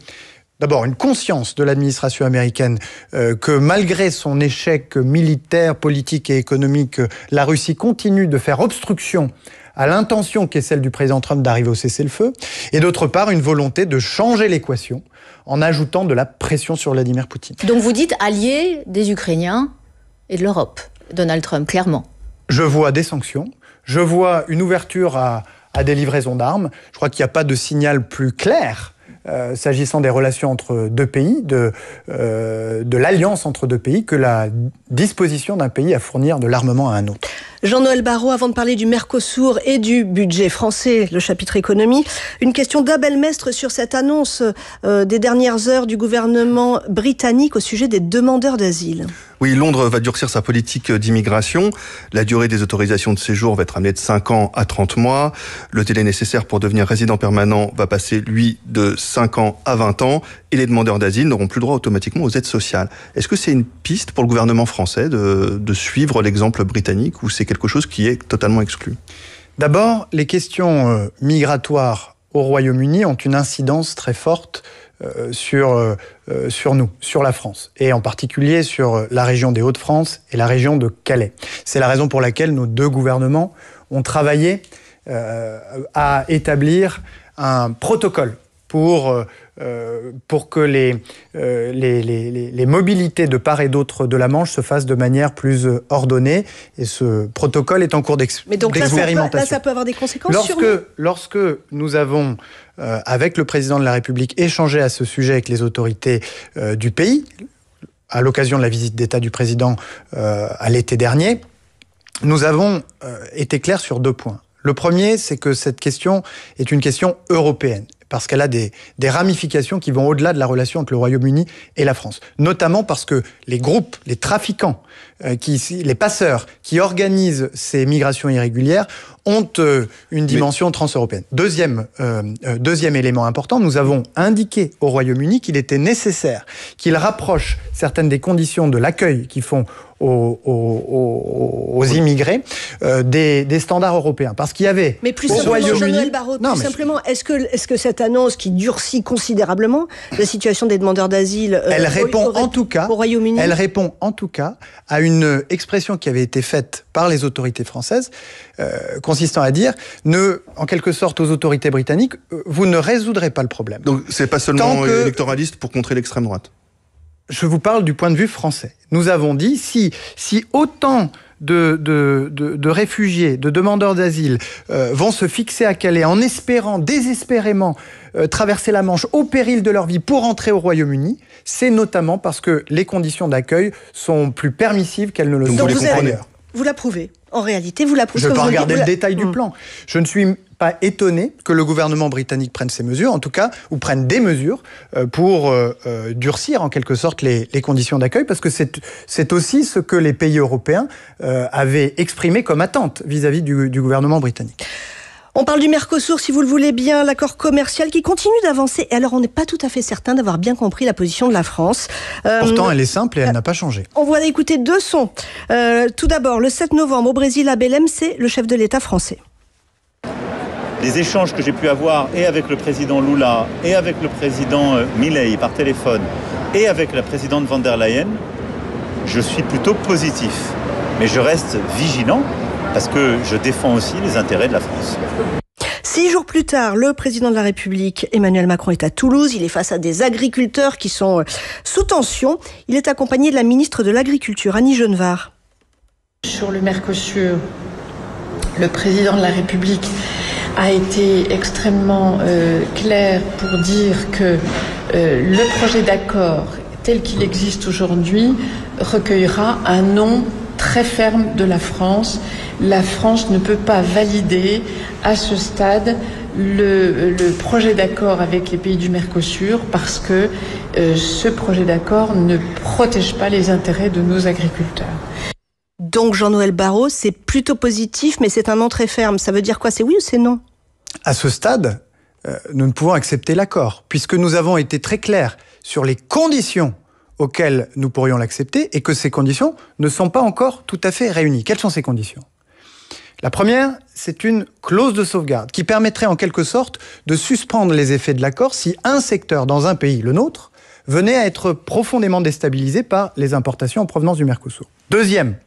D: d'abord, une conscience de l'administration américaine que malgré son échec militaire, politique et économique, la Russie continue de faire obstruction à l'intention qui est celle du président Trump d'arriver au cessez-le-feu, et d'autre part, une volonté de changer l'équation en ajoutant de la pression sur Vladimir Poutine.
C: Donc vous dites allié des Ukrainiens et de l'Europe, Donald Trump, clairement.
D: Je vois des sanctions, je vois une ouverture à des livraisons d'armes. Je crois qu'il n'y a pas de signal plus clair s'agissant des relations entre deux pays, de l'alliance entre deux pays, que la disposition d'un pays à fournir de l'armement à un autre.
A: Jean-Noël Barrot, avant de parler du Mercosur et du budget français, le chapitre économie, une question d'Abel Mestre sur cette annonce des dernières heures du gouvernement britannique au sujet des demandeurs d'asile.
E: Oui, Londres va durcir sa politique d'immigration. La durée des autorisations de séjour va être amenée de 5 ans à 30 mois. Le délai nécessaire pour devenir résident permanent va passer, lui, de 5 ans à 20 ans. Et les demandeurs d'asile n'auront plus droit automatiquement aux aides sociales. Est-ce que c'est une piste pour le gouvernement français de suivre l'exemple britannique, ou c'est quelque chose qui est totalement exclu ?
D: D'abord, les questions migratoires au Royaume-Uni ont une incidence très forte sur nous, sur la France, et en particulier sur la région des Hauts-de-France et la région de Calais. C'est la raison pour laquelle nos deux gouvernements ont travaillé à établir un protocole pour que les mobilités de part et d'autre de la Manche se fassent de manière plus ordonnée. Et ce protocole est en cours d'expérimentation.
A: Mais donc là, ça peut avoir des conséquences sur nous.
D: Lorsque nous avons, avec le président de la République, échangé à ce sujet avec les autorités du pays, à l'occasion de la visite d'État du président à l'été dernier, nous avons été clairs sur 2 points. Le premier, c'est que cette question est une question européenne, parce qu'elle a des ramifications qui vont au-delà de la relation entre le Royaume-Uni et la France. Notamment parce que les groupes, les trafiquants, les passeurs qui organisent ces migrations irrégulières ont une dimension transeuropéenne. Deuxième élément important, nous avons indiqué au Royaume-Uni qu'il était nécessaire qu'il rapproche certaines des conditions de l'accueil qu'ils font aux immigrés des standards européens. Parce qu'il y avait
A: mais plus simplement, Jean-Noël Barrot, simplement, est-ce que cette annonce qui durcit considérablement la situation des demandeurs d'asile
D: elle répond
A: au Royaume-Uni,
D: elle répond en tout cas à une expression qui avait été faite par les autorités françaises consistant à dire, en quelque sorte, aux autorités britanniques, vous ne résoudrez pas le problème.
E: Donc c'est pas seulement électoraliste pour contrer l'extrême droite.
D: Je vous parle du point de vue français. Nous avons dit, si autant de réfugiés, de demandeurs d'asile vont se fixer à Calais en espérant désespérément traverser la Manche au péril de leur vie pour entrer au Royaume-Uni, c'est notamment parce que les conditions d'accueil sont plus permissives qu'elles ne le sont ailleurs.
A: Vous l'approuvez. En réalité, vous l'approuvez.
D: Je ne vais pas regarder le détail du plan. Je ne suis pas étonné que le gouvernement britannique prenne ces mesures, en tout cas, ou prenne des mesures pour durcir en quelque sorte les conditions d'accueil, parce que c'est aussi ce que les pays européens avaient exprimé comme attente vis-à-vis du gouvernement britannique.
A: On parle du Mercosur, si vous le voulez bien, l'accord commercial qui continue d'avancer. Et alors, on n'est pas tout à fait certain d'avoir bien compris la position de la France.
D: Pourtant, elle est simple et elle n'a pas changé.
A: On va écouter deux sons. Tout d'abord, le 7 novembre, au Brésil, à Belém, c'est le chef de l'État français.
F: Les échanges que j'ai pu avoir et avec le président Lula et avec le président Milei par téléphone et avec la présidente von der Leyen, je suis plutôt positif. Mais je reste vigilant parce que je défends aussi les intérêts de la France.
A: 6 jours plus tard, le président de la République, Emmanuel Macron, est à Toulouse. Il est face à des agriculteurs qui sont sous tension. Il est accompagné de la ministre de l'Agriculture, Annie Genevard.
G: Sur le Mercosur, le président de la République a été extrêmement clair pour dire que le projet d'accord tel qu'il existe aujourd'hui recueillera un non très ferme de la France. La France ne peut pas valider à ce stade le projet d'accord avec les pays du Mercosur parce que ce projet d'accord ne protège pas les intérêts de nos agriculteurs.
A: Donc Jean-Noël Barrot, c'est plutôt positif, mais c'est un non très ferme. Ça veut dire quoi? C'est oui ou c'est non?
D: À ce stade, nous ne pouvons accepter l'accord, puisque nous avons été très clairs sur les conditions auxquelles nous pourrions l'accepter et que ces conditions ne sont pas encore tout à fait réunies. Quelles sont ces conditions? La première, c'est une clause de sauvegarde qui permettrait en quelque sorte de suspendre les effets de l'accord si un secteur dans un pays, le nôtre, venait à être profondément déstabilisé par les importations en provenance du Mercosur. Deuxième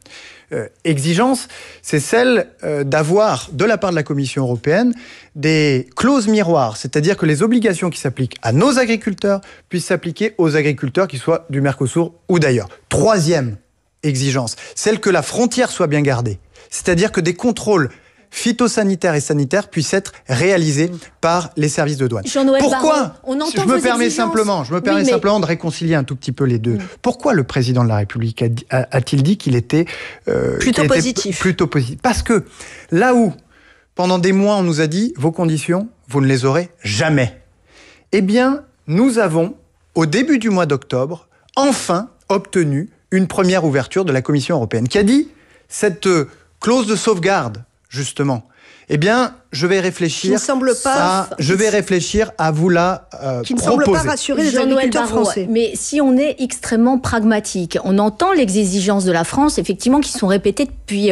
D: exigence, c'est celle d'avoir, de la part de la Commission européenne, des clauses miroirs, c'est-à-dire que les obligations qui s'appliquent à nos agriculteurs puissent s'appliquer aux agriculteurs qui soient du Mercosur ou d'ailleurs. Troisième exigence, celle que la frontière soit bien gardée, c'est-à-dire que des contrôles phytosanitaires et sanitaires puissent être réalisés par les services de douane. Pourquoi? Je me permets simplement de réconcilier un tout petit peu les deux. Pourquoi le président de la République a-t-il dit qu'il était
A: plutôt positif?
D: Parce que là où, pendant des mois, on nous a dit vos conditions, vous ne les aurez jamais. Eh bien, nous avons, au début du mois d'octobre, enfin obtenu une première ouverture de la Commission européenne qui a dit cette clause de sauvegarde, justement, eh bien, je vais réfléchir à vous la proposer.
A: Qui ne semble pas rassurer les agriculteurs français.
C: Mais si on est extrêmement pragmatique, on entend les exigences de la France, effectivement, qui sont répétées depuis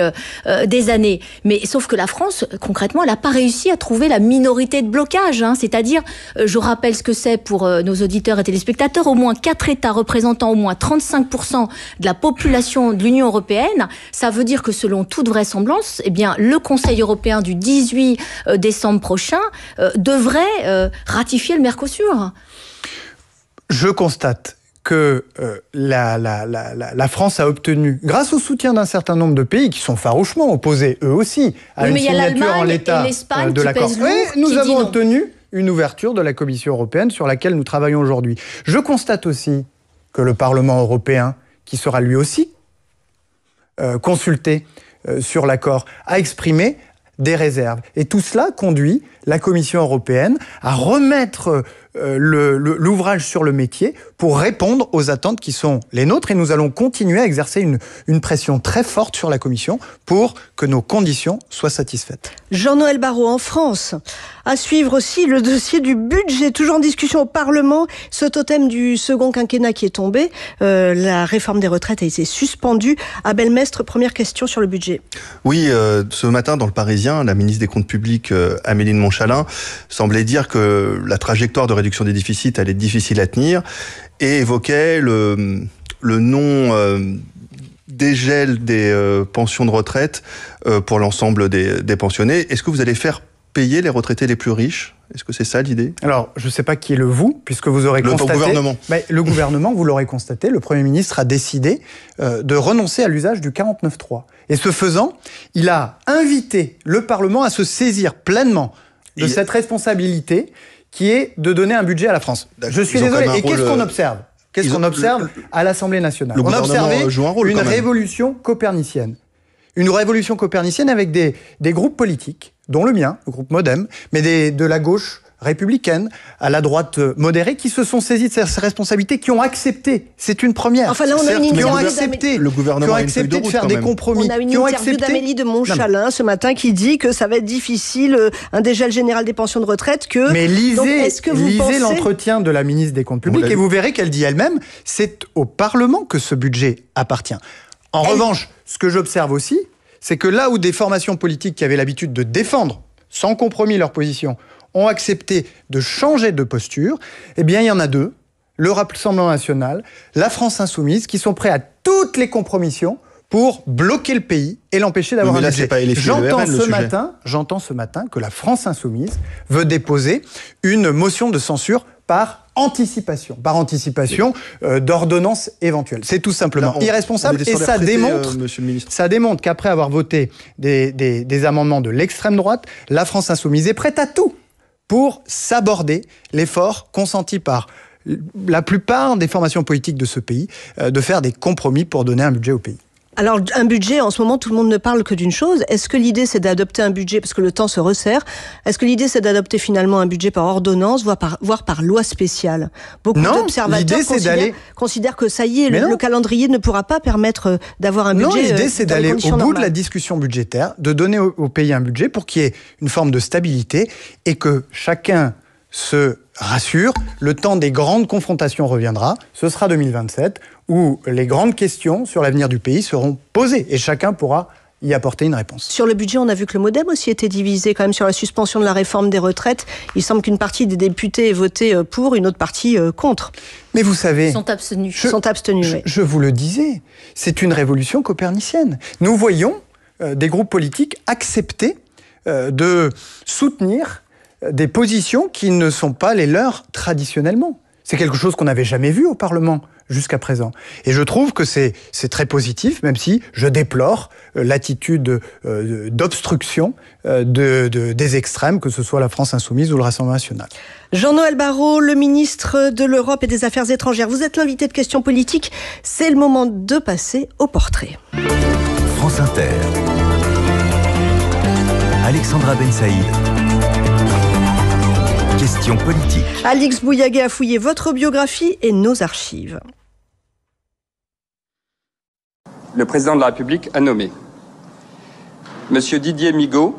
C: des années. Mais sauf que la France, concrètement, elle n'a pas réussi à trouver la minorité de blocage. C'est-à-dire, je rappelle ce que c'est pour nos auditeurs et téléspectateurs, au moins 4 États représentant au moins 35% de la population de l'Union européenne. Ça veut dire que selon toute vraisemblance, eh bien, le Conseil européen du 18 décembre prochain devrait ratifier le Mercosur.
D: Je constate que la France a obtenu, grâce au soutien d'un certain nombre de pays qui sont farouchement opposés, eux aussi, à une signature en l'état de l'accord. Nous avons obtenu une ouverture de la Commission européenne sur laquelle nous travaillons aujourd'hui. Je constate aussi que le Parlement européen, qui sera lui aussi consulté sur l'accord, a exprimé des réserves. Et tout cela conduit la Commission européenne à remettre l'ouvrage sur le métier pour répondre aux attentes qui sont les nôtres. Et nous allons continuer à exercer une pression très forte sur la Commission pour que nos conditions soient satisfaites.
A: Jean-Noël Barrot, en France, à suivre aussi le dossier du budget, toujours en discussion au Parlement. Ce totem du second quinquennat qui est tombé, la réforme des retraites a été suspendue. Abel Mestre, première question sur le budget.
E: Oui, ce matin dans le Parisien, la ministre des Comptes publics, Amélie de Montchalin, semblait dire que la trajectoire de réduction des déficits allait être difficile à tenir et évoquait le non dégel des pensions de retraite pour l'ensemble des pensionnés. Est-ce que vous allez faire payer les retraités les plus riches? Est-ce que c'est ça l'idée?
D: Alors, je ne sais pas qui est le vous, puisque vous aurez constaté...
E: Le gouvernement.
D: Mais le gouvernement, vous l'aurez constaté, le Premier ministre a décidé de renoncer à l'usage du 49.3. Et ce faisant, il a invité le Parlement à se saisir pleinement de cette responsabilité qui est de donner un budget à la France. Je suis désolé. Et qu'est-ce qu'on observe? Qu'est-ce qu'on observe à l'Assemblée nationale? On a observé une révolution copernicienne. Une révolution copernicienne avec des groupes politiques, dont le mien, le groupe Modem, mais de la gauche républicaine, à la droite modérée, qui se sont saisis de ces responsabilités, qui ont accepté, c'est une première,
A: enfin là, on a une
D: qui ont accepté,
E: le gouvernement
D: qui ont accepté de faire des compromis.
A: On a une interview d'Amélie de Montchalin ce matin qui dit que ça va être difficile, un dégel général des pensions de retraite, que...
D: Mais lisez l'entretien de la ministre des Comptes publics et vous verrez qu'elle dit elle-même, c'est au Parlement que ce budget appartient. En revanche, ce que j'observe aussi, c'est que là où des formations politiques qui avaient l'habitude de défendre sans compromis leur position ont accepté de changer de posture, eh bien il y en a deux, le Rassemblement national, la France insoumise, qui sont prêts à toutes les compromissions pour bloquer le pays et l'empêcher d'avoir un budget. J'entends ce matin que la France insoumise veut déposer une motion de censure par anticipation d'ordonnance éventuelle. C'est tout simplement irresponsable et ça démontre qu'après avoir voté des amendements de l'extrême droite, la France insoumise est prête à tout pour s'aborder l'effort consenti par la plupart des formations politiques de ce pays de faire des compromis pour donner un budget au pays.
A: Alors, un budget, en ce moment, tout le monde ne parle que d'une chose. Est-ce que l'idée, c'est d'adopter un budget, parce que le temps se resserre, est-ce que l'idée, c'est d'adopter finalement un budget par ordonnance, voire par loi spéciale? Beaucoup d'observateurs considèrent que ça y est, le calendrier ne pourra pas permettre d'avoir un budget.
D: Non, l'idée, c'est d'aller au bout de la discussion budgétaire, de donner au pays un budget pour qu'il y ait une forme de stabilité et que chacun se rassure, le temps des grandes confrontations reviendra, ce sera 2027, où les grandes questions sur l'avenir du pays seront posées et chacun pourra y apporter une réponse.
A: Sur le budget, on a vu que le Modem aussi était divisé quand même sur la suspension de la réforme des retraites. Il semble qu'une partie des députés ait voté pour, une autre partie contre.
D: Mais vous savez...
C: Ils sont abstenus.
D: Je vous le disais, c'est une révolution copernicienne. Nous voyons des groupes politiques accepter de soutenir des positions qui ne sont pas les leurs traditionnellement. C'est quelque chose qu'on n'avait jamais vu au Parlement jusqu'à présent. Et je trouve que c'est très positif, même si je déplore l'attitude d'obstruction des extrêmes, que ce soit la France insoumise ou le Rassemblement national.
A: Jean-Noël Barrot, le ministre de l'Europe et des Affaires étrangères. Vous êtes l'invité de Questions politiques. C'est le moment de passer au portrait.
B: France Inter. Alexandra Bensaïd. Questions politiques.
A: Alix Bouillaguet a fouillé votre biographie et nos archives.
H: Le président de la République a nommé Monsieur Didier Migaud,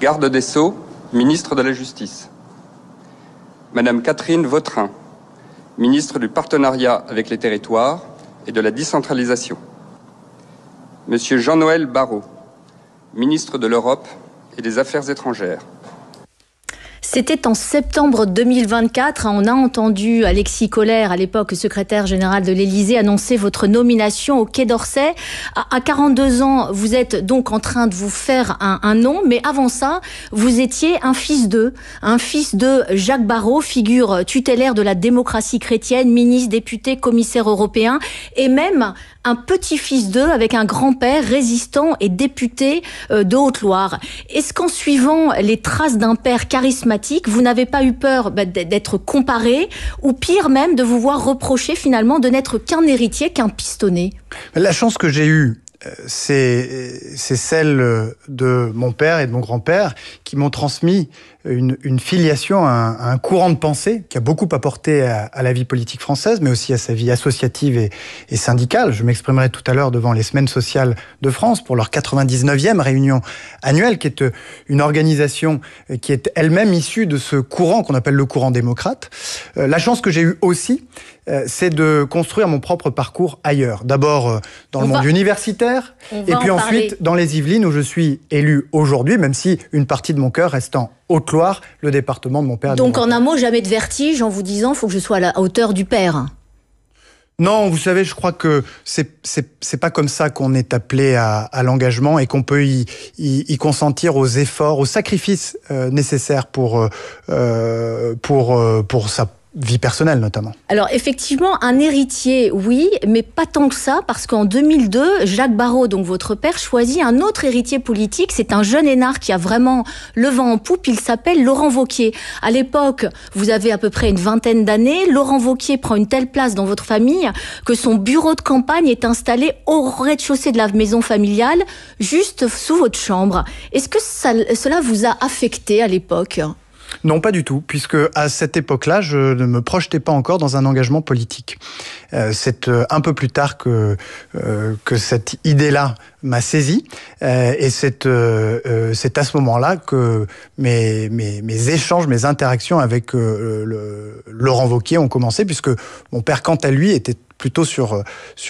H: garde des Sceaux, ministre de la Justice. Madame Catherine Vautrin, ministre du Partenariat avec les territoires et de la décentralisation. Monsieur Jean-Noël Barrot, ministre de l'Europe et des Affaires étrangères.
C: C'était en septembre 2024. On a entendu Alexis Collère, à l'époque secrétaire général de l'Élysée, annoncer votre nomination au Quai d'Orsay. À 42 ans, vous êtes donc en train de vous faire un nom, mais avant ça, vous étiez un fils de Jacques Barrot, figure tutélaire de la démocratie chrétienne, ministre, député, commissaire européen, et même un petit-fils d'eux avec un grand-père résistant et député de Haute-Loire. Est-ce qu'en suivant les traces d'un père charismatique, vous n'avez pas eu peur d'être comparé, ou pire même, de vous voir reprocher finalement de n'être qu'un héritier, qu'un pistonné?
D: La chance que j'ai eue, c'est celle de mon père et de mon grand-père qui m'ont transmis une filiation à un courant de pensée qui a beaucoup apporté à la vie politique française, mais aussi à sa vie associative et syndicale. Je m'exprimerai tout à l'heure devant les Semaines sociales de France pour leur 99e réunion annuelle, qui est une organisation qui est elle-même issue de ce courant qu'on appelle le courant démocrate. La chance que j'ai eue aussi, c'est de construire mon propre parcours ailleurs. D'abord dans le monde universitaire, et puis ensuite dans les Yvelines où je suis élu aujourd'hui, même si une partie de mon cœur reste en Haute-Loire, le département de mon père.
C: Donc en un mot, jamais de vertige en vous disant « faut que je sois à la hauteur du père ».
D: Non, vous savez, je crois que c'est pas comme ça qu'on est appelé à l'engagement et qu'on peut y consentir aux efforts, aux sacrifices nécessaires pour sa vie personnelle notamment.
C: Alors effectivement, un héritier, oui, mais pas tant que ça, parce qu'en 2002, Jacques Barrot, donc votre père, choisit un autre héritier politique. C'est un jeune énarque qui a vraiment le vent en poupe. Il s'appelle Laurent Wauquiez. À l'époque, vous avez à peu près une vingtaine d'années. Laurent Wauquiez prend une telle place dans votre famille que son bureau de campagne est installé au rez-de-chaussée de la maison familiale, juste sous votre chambre. Est-ce que cela vous a affecté à l'époque ?
D: Non, pas du tout, puisque à cette époque-là, je ne me projetais pas encore dans un engagement politique. C'est un peu plus tard que cette idée-là m'a saisi, et c'est à ce moment-là que mes échanges, mes interactions avec Laurent Wauquiez ont commencé, puisque mon père, quant à lui, était plutôt sur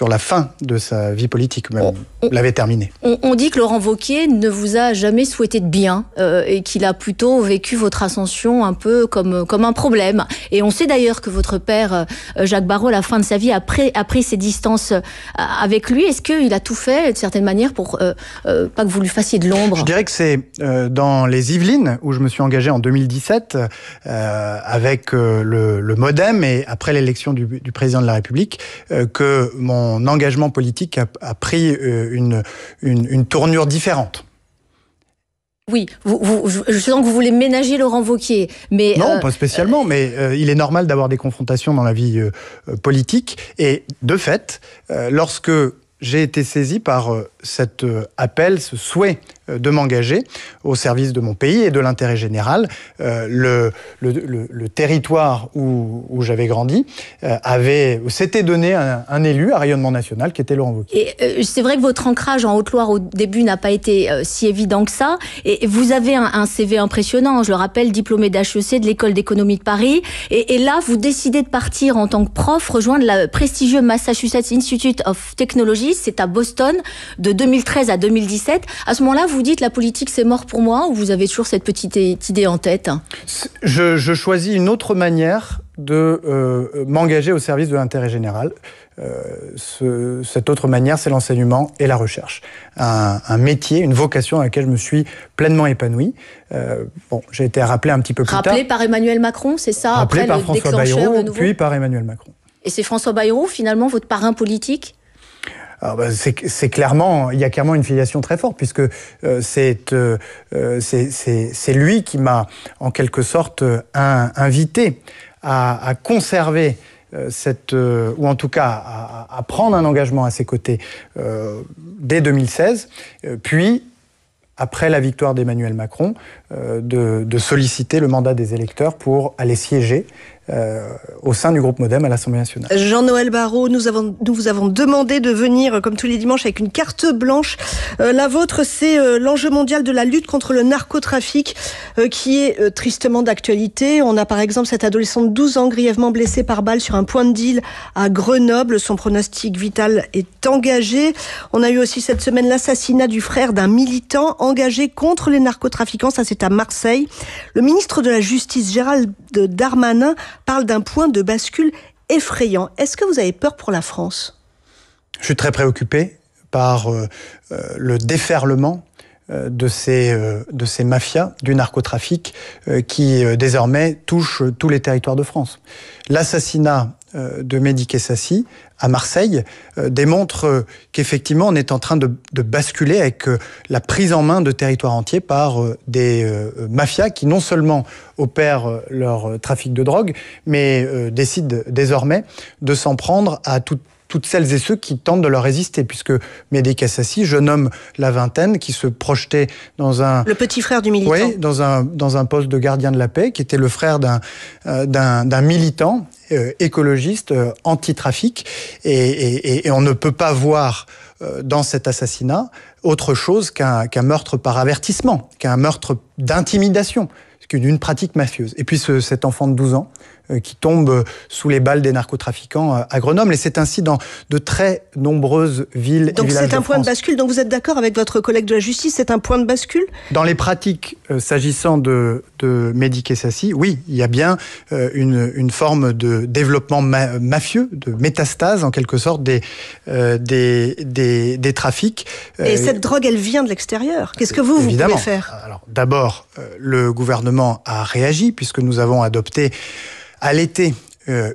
D: la fin de sa vie politique, même l'avait terminée.
C: On dit que Laurent Wauquiez ne vous a jamais souhaité de bien et qu'il a plutôt vécu votre ascension un peu comme un problème. Et on sait d'ailleurs que votre père, Jacques Barrot, à la fin de sa vie, a pris ses distances avec lui. Est-ce qu'il a tout fait, de certaine manière, pour pas que vous lui fassiez de l'ombre ?
D: Je dirais que c'est dans les Yvelines, où je me suis engagé en 2017, avec le MoDem, et après l'élection du président de la République, que mon engagement politique a pris une tournure différente.
C: Oui, je sens que vous voulez ménager Laurent Wauquiez, mais...
D: Non, pas spécialement, mais il est normal d'avoir des confrontations dans la vie politique. Et de fait, lorsque j'ai été saisi par cet appel, ce souhait de m'engager au service de mon pays et de l'intérêt général, le territoire où j'avais grandi s'était donné un élu à rayonnement national qui était Laurent Wauquiez.
C: Et c'est vrai que votre ancrage en Haute-Loire au début n'a pas été si évident que ça, et vous avez un CV impressionnant, je le rappelle, diplômé d'HEC, de l'École d'économie de Paris, et là vous décidez de partir en tant que prof, rejoindre le prestigieux Massachusetts Institute of Technology, c'est à Boston, de 2013 à 2017. À ce moment-là, vous dites la politique c'est mort pour moi, ou vous avez toujours cette petite idée en tête ?
D: Je choisis une autre manière de m'engager au service de l'intérêt général. Cette autre manière, c'est l'enseignement et la recherche. Un métier, une vocation à laquelle je me suis pleinement épanoui. J'ai été rappelé un petit peu plus tard.
C: Rappelé par Emmanuel Macron, c'est ça ?
D: Rappelé
C: après
D: par
C: le
D: François Bayrou, puis par Emmanuel Macron.
C: Et c'est François Bayrou, finalement, votre parrain politique ?
D: Alors c'est clairement, il y a clairement une filiation très forte, puisque c'est lui qui m'a en quelque sorte invité à conserver ou en tout cas à prendre un engagement à ses côtés dès 2016, puis après la victoire d'Emmanuel Macron, de solliciter le mandat des électeurs pour aller siéger au sein du groupe MoDem à l'Assemblée nationale.
A: Jean-Noël Barrot, nous vous avons demandé de venir, comme tous les dimanches, avec une carte blanche. La vôtre, c'est l'enjeu mondial de la lutte contre le narcotrafic, qui est tristement d'actualité. On a par exemple cet adolescent de 12 ans grièvement blessé par balle sur un point de deal à Grenoble. Son pronostic vital est engagé. On a eu aussi cette semaine l'assassinat du frère d'un militant engagé contre les narcotrafiquants. Ça, c'est à Marseille. Le ministre de la Justice, Gérald Darmanin, parle d'un point de bascule effrayant. Est-ce que vous avez peur pour la France ?
D: Je suis très préoccupé par le déferlement de ces mafias du narcotrafic qui désormais touchent tous les territoires de France. L'assassinat de Mehdi Kessassi à Marseille démontre qu'effectivement on est en train de basculer avec la prise en main de territoires entiers par des mafias qui non seulement opèrent leur trafic de drogue, mais décident désormais de s'en prendre à toutes celles et ceux qui tentent de leur résister, puisque Mehdi Kessassi, jeune homme la vingtaine, qui se projetait dans
A: le petit frère du militant.
D: Oui, dans un poste de gardien de la paix, qui était le frère d'un militant écologiste, anti-trafic, et on ne peut pas voir dans cet assassinat autre chose qu'un meurtre par avertissement, qu'un meurtre d'intimidation. qu'une pratique mafieuse. Et puis cet enfant de 12 ans qui tombe sous les balles des narcotrafiquants à Grenoble. Et c'est ainsi dans de très nombreuses villes et villages de France.
A: Donc c'est un point de bascule. Donc vous êtes d'accord avec votre collègue de la justice, c'est un point de bascule ?
D: Dans les pratiques s'agissant de Mehdi Kessassi, oui, il y a bien une forme de développement mafieux, de métastase en quelque sorte des trafics.
A: Et cette drogue, elle vient de l'extérieur. Qu'est-ce que vous pouvez faire ?
D: Alors d'abord, le gouvernement a réagi puisque nous avons adopté à l'été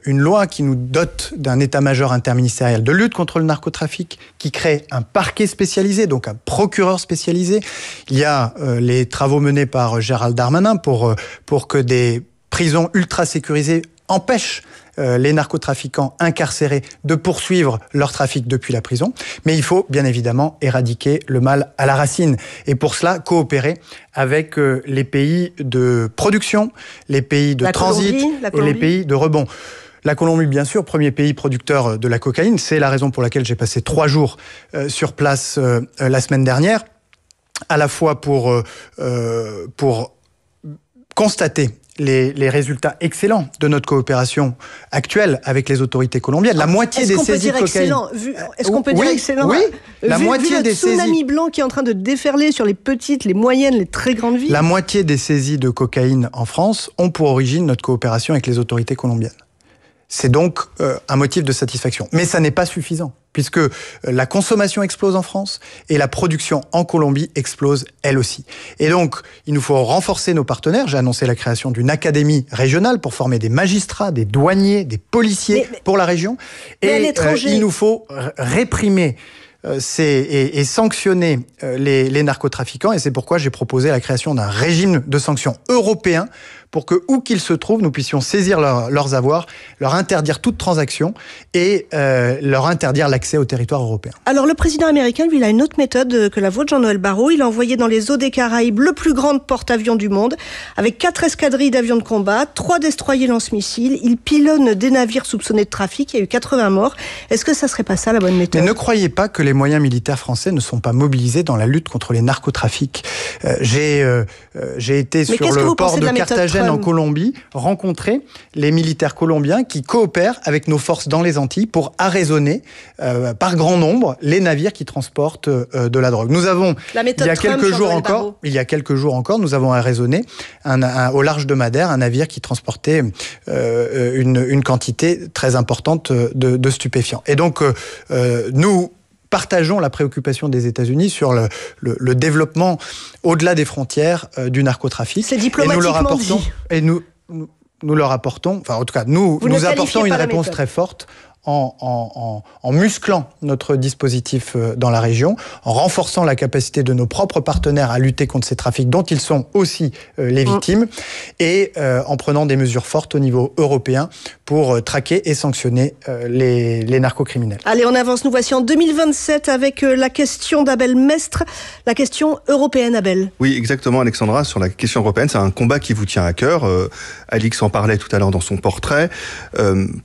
D: une loi qui nous dote d'un état-major interministériel de lutte contre le narcotrafic, qui crée un parquet spécialisé, donc un procureur spécialisé. Il y a les travaux menés par Gérald Darmanin pour que des prisons ultra sécurisées empêchent les narcotrafiquants incarcérés de poursuivre leur trafic depuis la prison. Mais il faut bien évidemment éradiquer le mal à la racine. Et pour cela, coopérer avec les pays de production, les pays de transit et les pays de rebond. La Colombie, bien sûr, premier pays producteur de la cocaïne. C'est la raison pour laquelle j'ai passé 3 jours sur place la semaine dernière, à la fois pour constater les résultats excellents de notre coopération actuelle avec les autorités colombiennes. La moitié des saisies de cocaïne.
A: Est-ce qu'on peut dire excellent ?
D: Oui, la moitié des saisies.
A: Le tsunami blanc qui est en train de déferler sur les petites, les moyennes, les très grandes villes.
D: La moitié des saisies de cocaïne en France ont pour origine notre coopération avec les autorités colombiennes. C'est donc un motif de satisfaction. Mais ça n'est pas suffisant, puisque la consommation explose en France et la production en Colombie explose elle aussi. Et donc, il nous faut renforcer nos partenaires. J'ai annoncé la création d'une académie régionale pour former des magistrats, des douaniers, des policiers pour la région. Et il nous faut réprimer et sanctionner les narcotrafiquants. Et c'est pourquoi j'ai proposé la création d'un régime de sanctions européen pour que, où qu'ils se trouvent, nous puissions saisir leurs avoirs, leur interdire toute transaction et leur interdire l'accès au territoire européen.
A: Alors le président américain, lui, il a une autre méthode que la vôtre, Jean-Noël Barrot. Il a envoyé dans les eaux des Caraïbes le plus grand porte-avions du monde, avec 4 escadrilles d'avions de combat, 3 destroyers lance-missiles. Il pilonne des navires soupçonnés de trafic. Il y a eu 80 morts. Est-ce que ça serait pas ça la bonne méthode ?
D: Mais ne croyez pas que les moyens militaires français ne sont pas mobilisés dans la lutte contre les narcotrafics. J'ai été sur le port de Carthagène en Colombie, rencontrer les militaires colombiens qui coopèrent avec nos forces dans les Antilles pour arraisonner par grand nombre les navires qui transportent de la drogue. Nous avons, il y a quelques jours encore, nous avons arraisonné au large de Madère un navire qui transportait une quantité très importante de stupéfiants. Et donc, nous partageons la préoccupation des États-Unis sur le développement au-delà des frontières du narcotrafic.
A: C'est diplomatiquement dit.
D: Et nous leur apportons, enfin en tout cas nous apportons une réponse très forte en musclant notre dispositif dans la région, en renforçant la capacité de nos propres partenaires à lutter contre ces trafics dont ils sont aussi les victimes, et en prenant des mesures fortes au niveau européen pour traquer et sanctionner les narcocriminels.
A: Allez, on avance. Nous voici en 2027 avec la question d'Abel Mestre, la question européenne, Abel.
E: Oui, exactement, Alexandra. Sur la question européenne, c'est un combat qui vous tient à cœur. Alix en parlait tout à l'heure dans son portrait.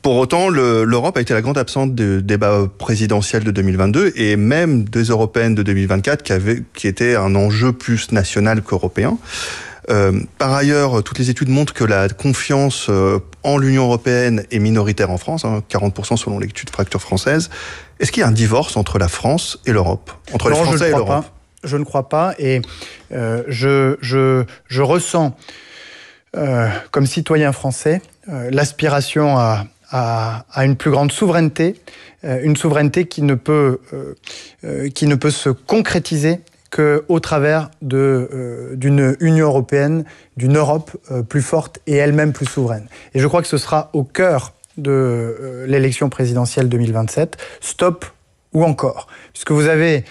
E: Pour autant, l'Europe a été la grande absente du débat présidentiel de 2022 et même des européennes de 2024 qui était un enjeu plus national qu'européen. Par ailleurs, toutes les études montrent que la confiance en l'Union européenne est minoritaire en France, 40% selon l'étude Fracture française. Est-ce qu'il y a un divorce entre la France et l'Europe, entre les Français et l'Europe ?
D: Je ne crois pas, et je ressens, comme citoyen français, l'aspiration à une plus grande souveraineté, une souveraineté qui ne peut se concrétiser qu'au travers d'une Union européenne, d'une Europe plus forte et elle-même plus souveraine. Et je crois que ce sera au cœur de l'élection présidentielle 2027, stop ou encore. Puisque vous avez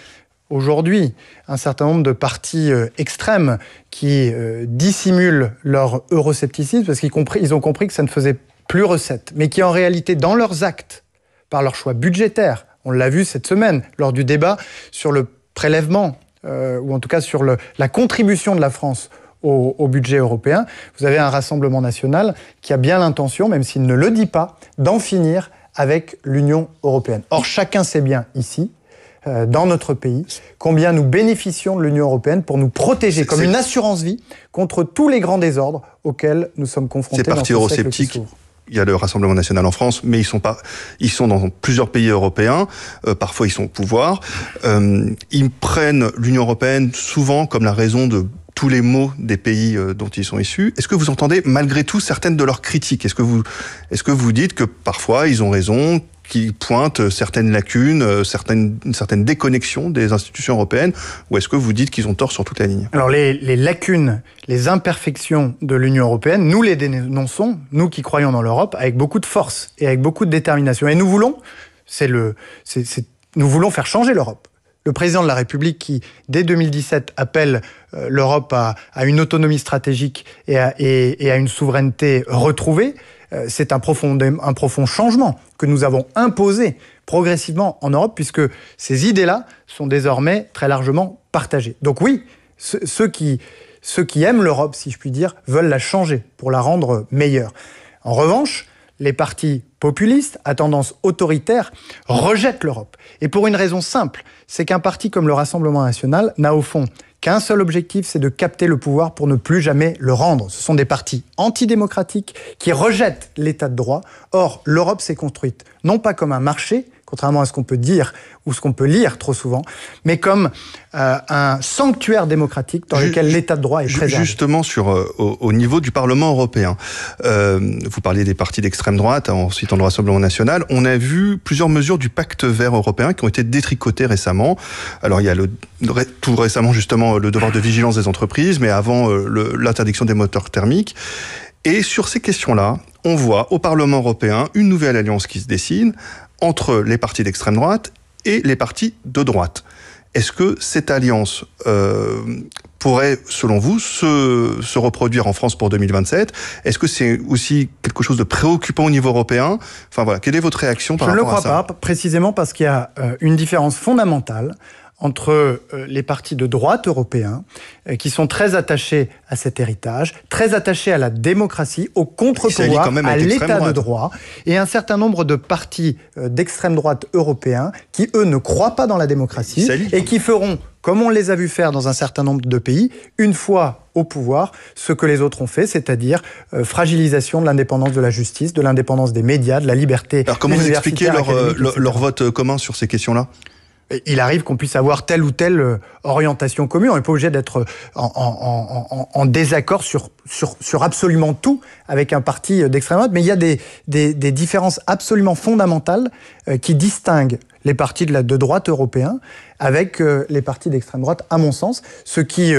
D: aujourd'hui un certain nombre de partis extrêmes qui dissimulent leur euroscepticisme parce qu'ils ont compris que ça ne faisait plus recette, mais qui en réalité, dans leurs actes, par leur choix budgétaire, on l'a vu cette semaine lors du débat sur le prélèvement, ou en tout cas sur la contribution de la France au budget européen, vous avez un Rassemblement national qui a bien l'intention, même s'il ne le dit pas, d'en finir avec l'Union européenne. Or, chacun sait bien ici dans notre pays, combien nous bénéficions de l'Union européenne pour nous protéger comme une assurance vie contre tous les grands désordres auxquels nous sommes confrontés.
E: Ces partis eurosceptiques, il y a le Rassemblement national en France, mais ils sont dans plusieurs pays européens. Parfois, ils sont au pouvoir. Ils prennent l'Union européenne souvent comme la raison de tous les maux des pays dont ils sont issus. Est-ce que vous entendez malgré tout certaines de leurs critiques ? Est-ce que vous dites que parfois ils ont raison, qu'ils pointent certaines lacunes, une certaine déconnexion des institutions européennes, ou est-ce que vous dites qu'ils ont tort sur toute la ligne ? Alors les lacunes, les imperfections de l'Union européenne, nous les dénonçons, nous qui croyons dans l'Europe, avec beaucoup de force et avec beaucoup de détermination. Et nous voulons, nous voulons faire changer l'Europe. Le président de la République qui, dès 2017, appelle l'Europe à une autonomie stratégique et à une souveraineté retrouvée, c'est un profond changement que nous avons imposé progressivement en Europe, puisque ces idées-là sont désormais très largement partagées. Donc oui, ceux qui aiment l'Europe, si je puis dire, veulent la changer pour la rendre meilleure. En revanche, les partis populistes à tendance autoritaire rejettent l'Europe. Et pour une raison simple, c'est qu'un parti comme le Rassemblement national n'a au fond qu'un seul objectif, c'est de capter le pouvoir pour ne plus jamais le rendre. Ce sont des partis antidémocratiques qui rejettent l'état de droit. Or, l'Europe s'est construite non pas comme un marché, contrairement à ce qu'on peut dire ou ce qu'on peut lire trop souvent, mais comme un sanctuaire démocratique dans lequel l'état de droit est préservé. Justement, au niveau du Parlement européen, vous parliez des partis d'extrême droite, en citant le Rassemblement national, on a vu plusieurs mesures du pacte vert européen qui ont été détricotées récemment. Alors il y a tout récemment justement le devoir de vigilance des entreprises, mais avant l'interdiction des moteurs thermiques. Et sur ces questions-là, on voit au Parlement européen une nouvelle alliance qui se dessine entre les partis d'extrême droite et les partis de droite. Est-ce que cette alliance pourrait, selon vous, se reproduire en France pour 2027 ? Est-ce que c'est aussi quelque chose de préoccupant au niveau européen ? Enfin voilà, quelle est votre réaction par rapport à ça ? Je ne le crois pas, précisément parce qu'il y a une différence fondamentale entre les partis de droite européens qui sont très attachés à cet héritage, très attachés à la démocratie, au contre-pouvoir, à l'état de droit, et un certain nombre de partis d'extrême droite européens qui, eux, ne croient pas dans la démocratie et qui feront, comme on les a vu faire dans un certain nombre de pays, une fois au pouvoir, ce que les autres ont fait, c'est-à-dire fragilisation de l'indépendance de la justice, de l'indépendance des médias, de la liberté. Alors comment vous expliquez leur vote commun sur ces questions-là ? Il arrive qu'on puisse avoir telle ou telle orientation commune. On n'est pas obligé d'être en désaccord sur absolument tout avec un parti d'extrême droite, mais il y a des différences absolument fondamentales qui distinguent les partis de droite européens avec les partis d'extrême droite, à mon sens, ce qui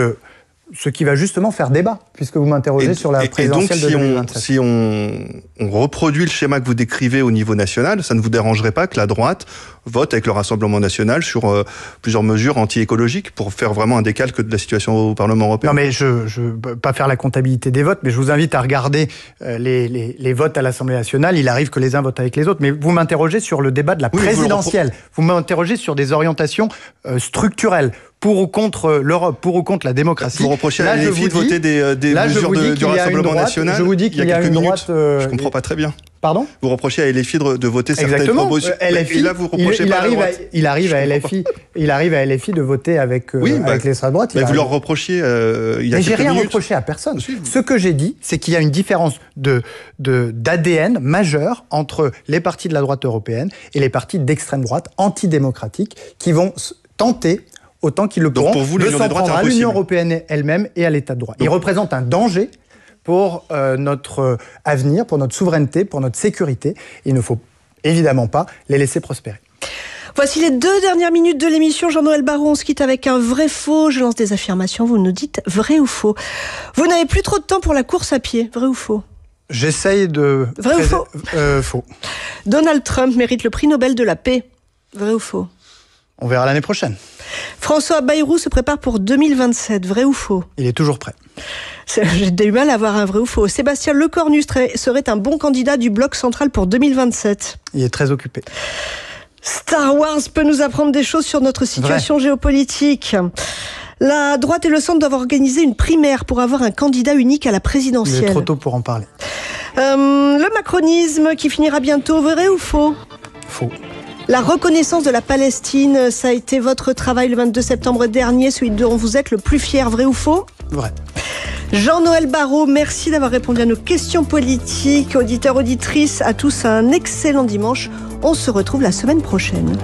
E: va justement faire débat, puisque vous m'interrogez sur la présidentielle de 2027. Si on reproduit le schéma que vous décrivez au niveau national, ça ne vous dérangerait pas que la droite vote avec le Rassemblement national sur plusieurs mesures anti-écologiques pour faire vraiment un décalque de la situation au Parlement européen ? Non, mais je ne veux pas faire la comptabilité des votes, mais je vous invite à regarder les votes à l'Assemblée nationale. Il arrive que les uns votent avec les autres, mais vous m'interrogez sur le débat de la présidentielle. Vous m'interrogez sur des orientations structurelles. Pour ou contre l'Europe, pour ou contre la démocratie. Vous reprochez à LFI de voter des mesures du Rassemblement national. Je vous dis qu'il y a une droite. Je ne comprends pas très bien. Pardon ? Vous reprochez à LFI de voter certaines propositions. LFI, et là, vous reprochez pas à la droite. Il arrive à LFI de voter avec l'extrême droite. Mais vous leur reprochiez il y a quelques minutes. Mais j'ai rien reproché à personne. Ce que j'ai dit, c'est qu'il y a une différence d'ADN majeure entre les partis de la droite européenne et les partis d'extrême droite antidémocratiques qui vont tenter, autant qu'ils le pourront, de s'en prendre à l'Union européenne elle-même et à l'état de droit. Ils représentent un danger pour notre avenir, pour notre souveraineté, pour notre sécurité. Il ne faut évidemment pas les laisser prospérer.
A: Voici les 2 dernières minutes de l'émission. Jean-Noël Barrot, on se quitte avec un vrai-faux. Je lance des affirmations, vous nous dites vrai ou faux. Vous n'avez plus trop de temps pour la course à pied, vrai ou faux ?
D: J'essaye de...
A: Vrai ou faux ?
D: Faux.
A: Donald Trump mérite le prix Nobel de la paix, vrai ou faux ?
D: On verra l'année prochaine.
A: François Bayrou se prépare pour 2027, vrai ou faux ?
D: Il est toujours prêt.
A: J'ai du mal à avoir un vrai ou faux. Sébastien Lecornu serait un bon candidat du bloc central pour 2027.
D: Il est très occupé.
A: Star Wars peut nous apprendre des choses sur notre situation géopolitique. La droite et le centre doivent organiser une primaire pour avoir un candidat unique à la présidentielle.
D: Il est trop tôt pour en parler.
A: Le macronisme qui finira bientôt, vrai ou faux ?
D: Faux.
A: La reconnaissance de la Palestine, ça a été votre travail le 22 septembre dernier, celui dont vous êtes le plus fier, vrai ou faux ?
D: Vrai.
A: Jean-Noël Barrot, merci d'avoir répondu à nos questions politiques. Auditeurs, auditrices, à tous un excellent dimanche. On se retrouve la semaine prochaine.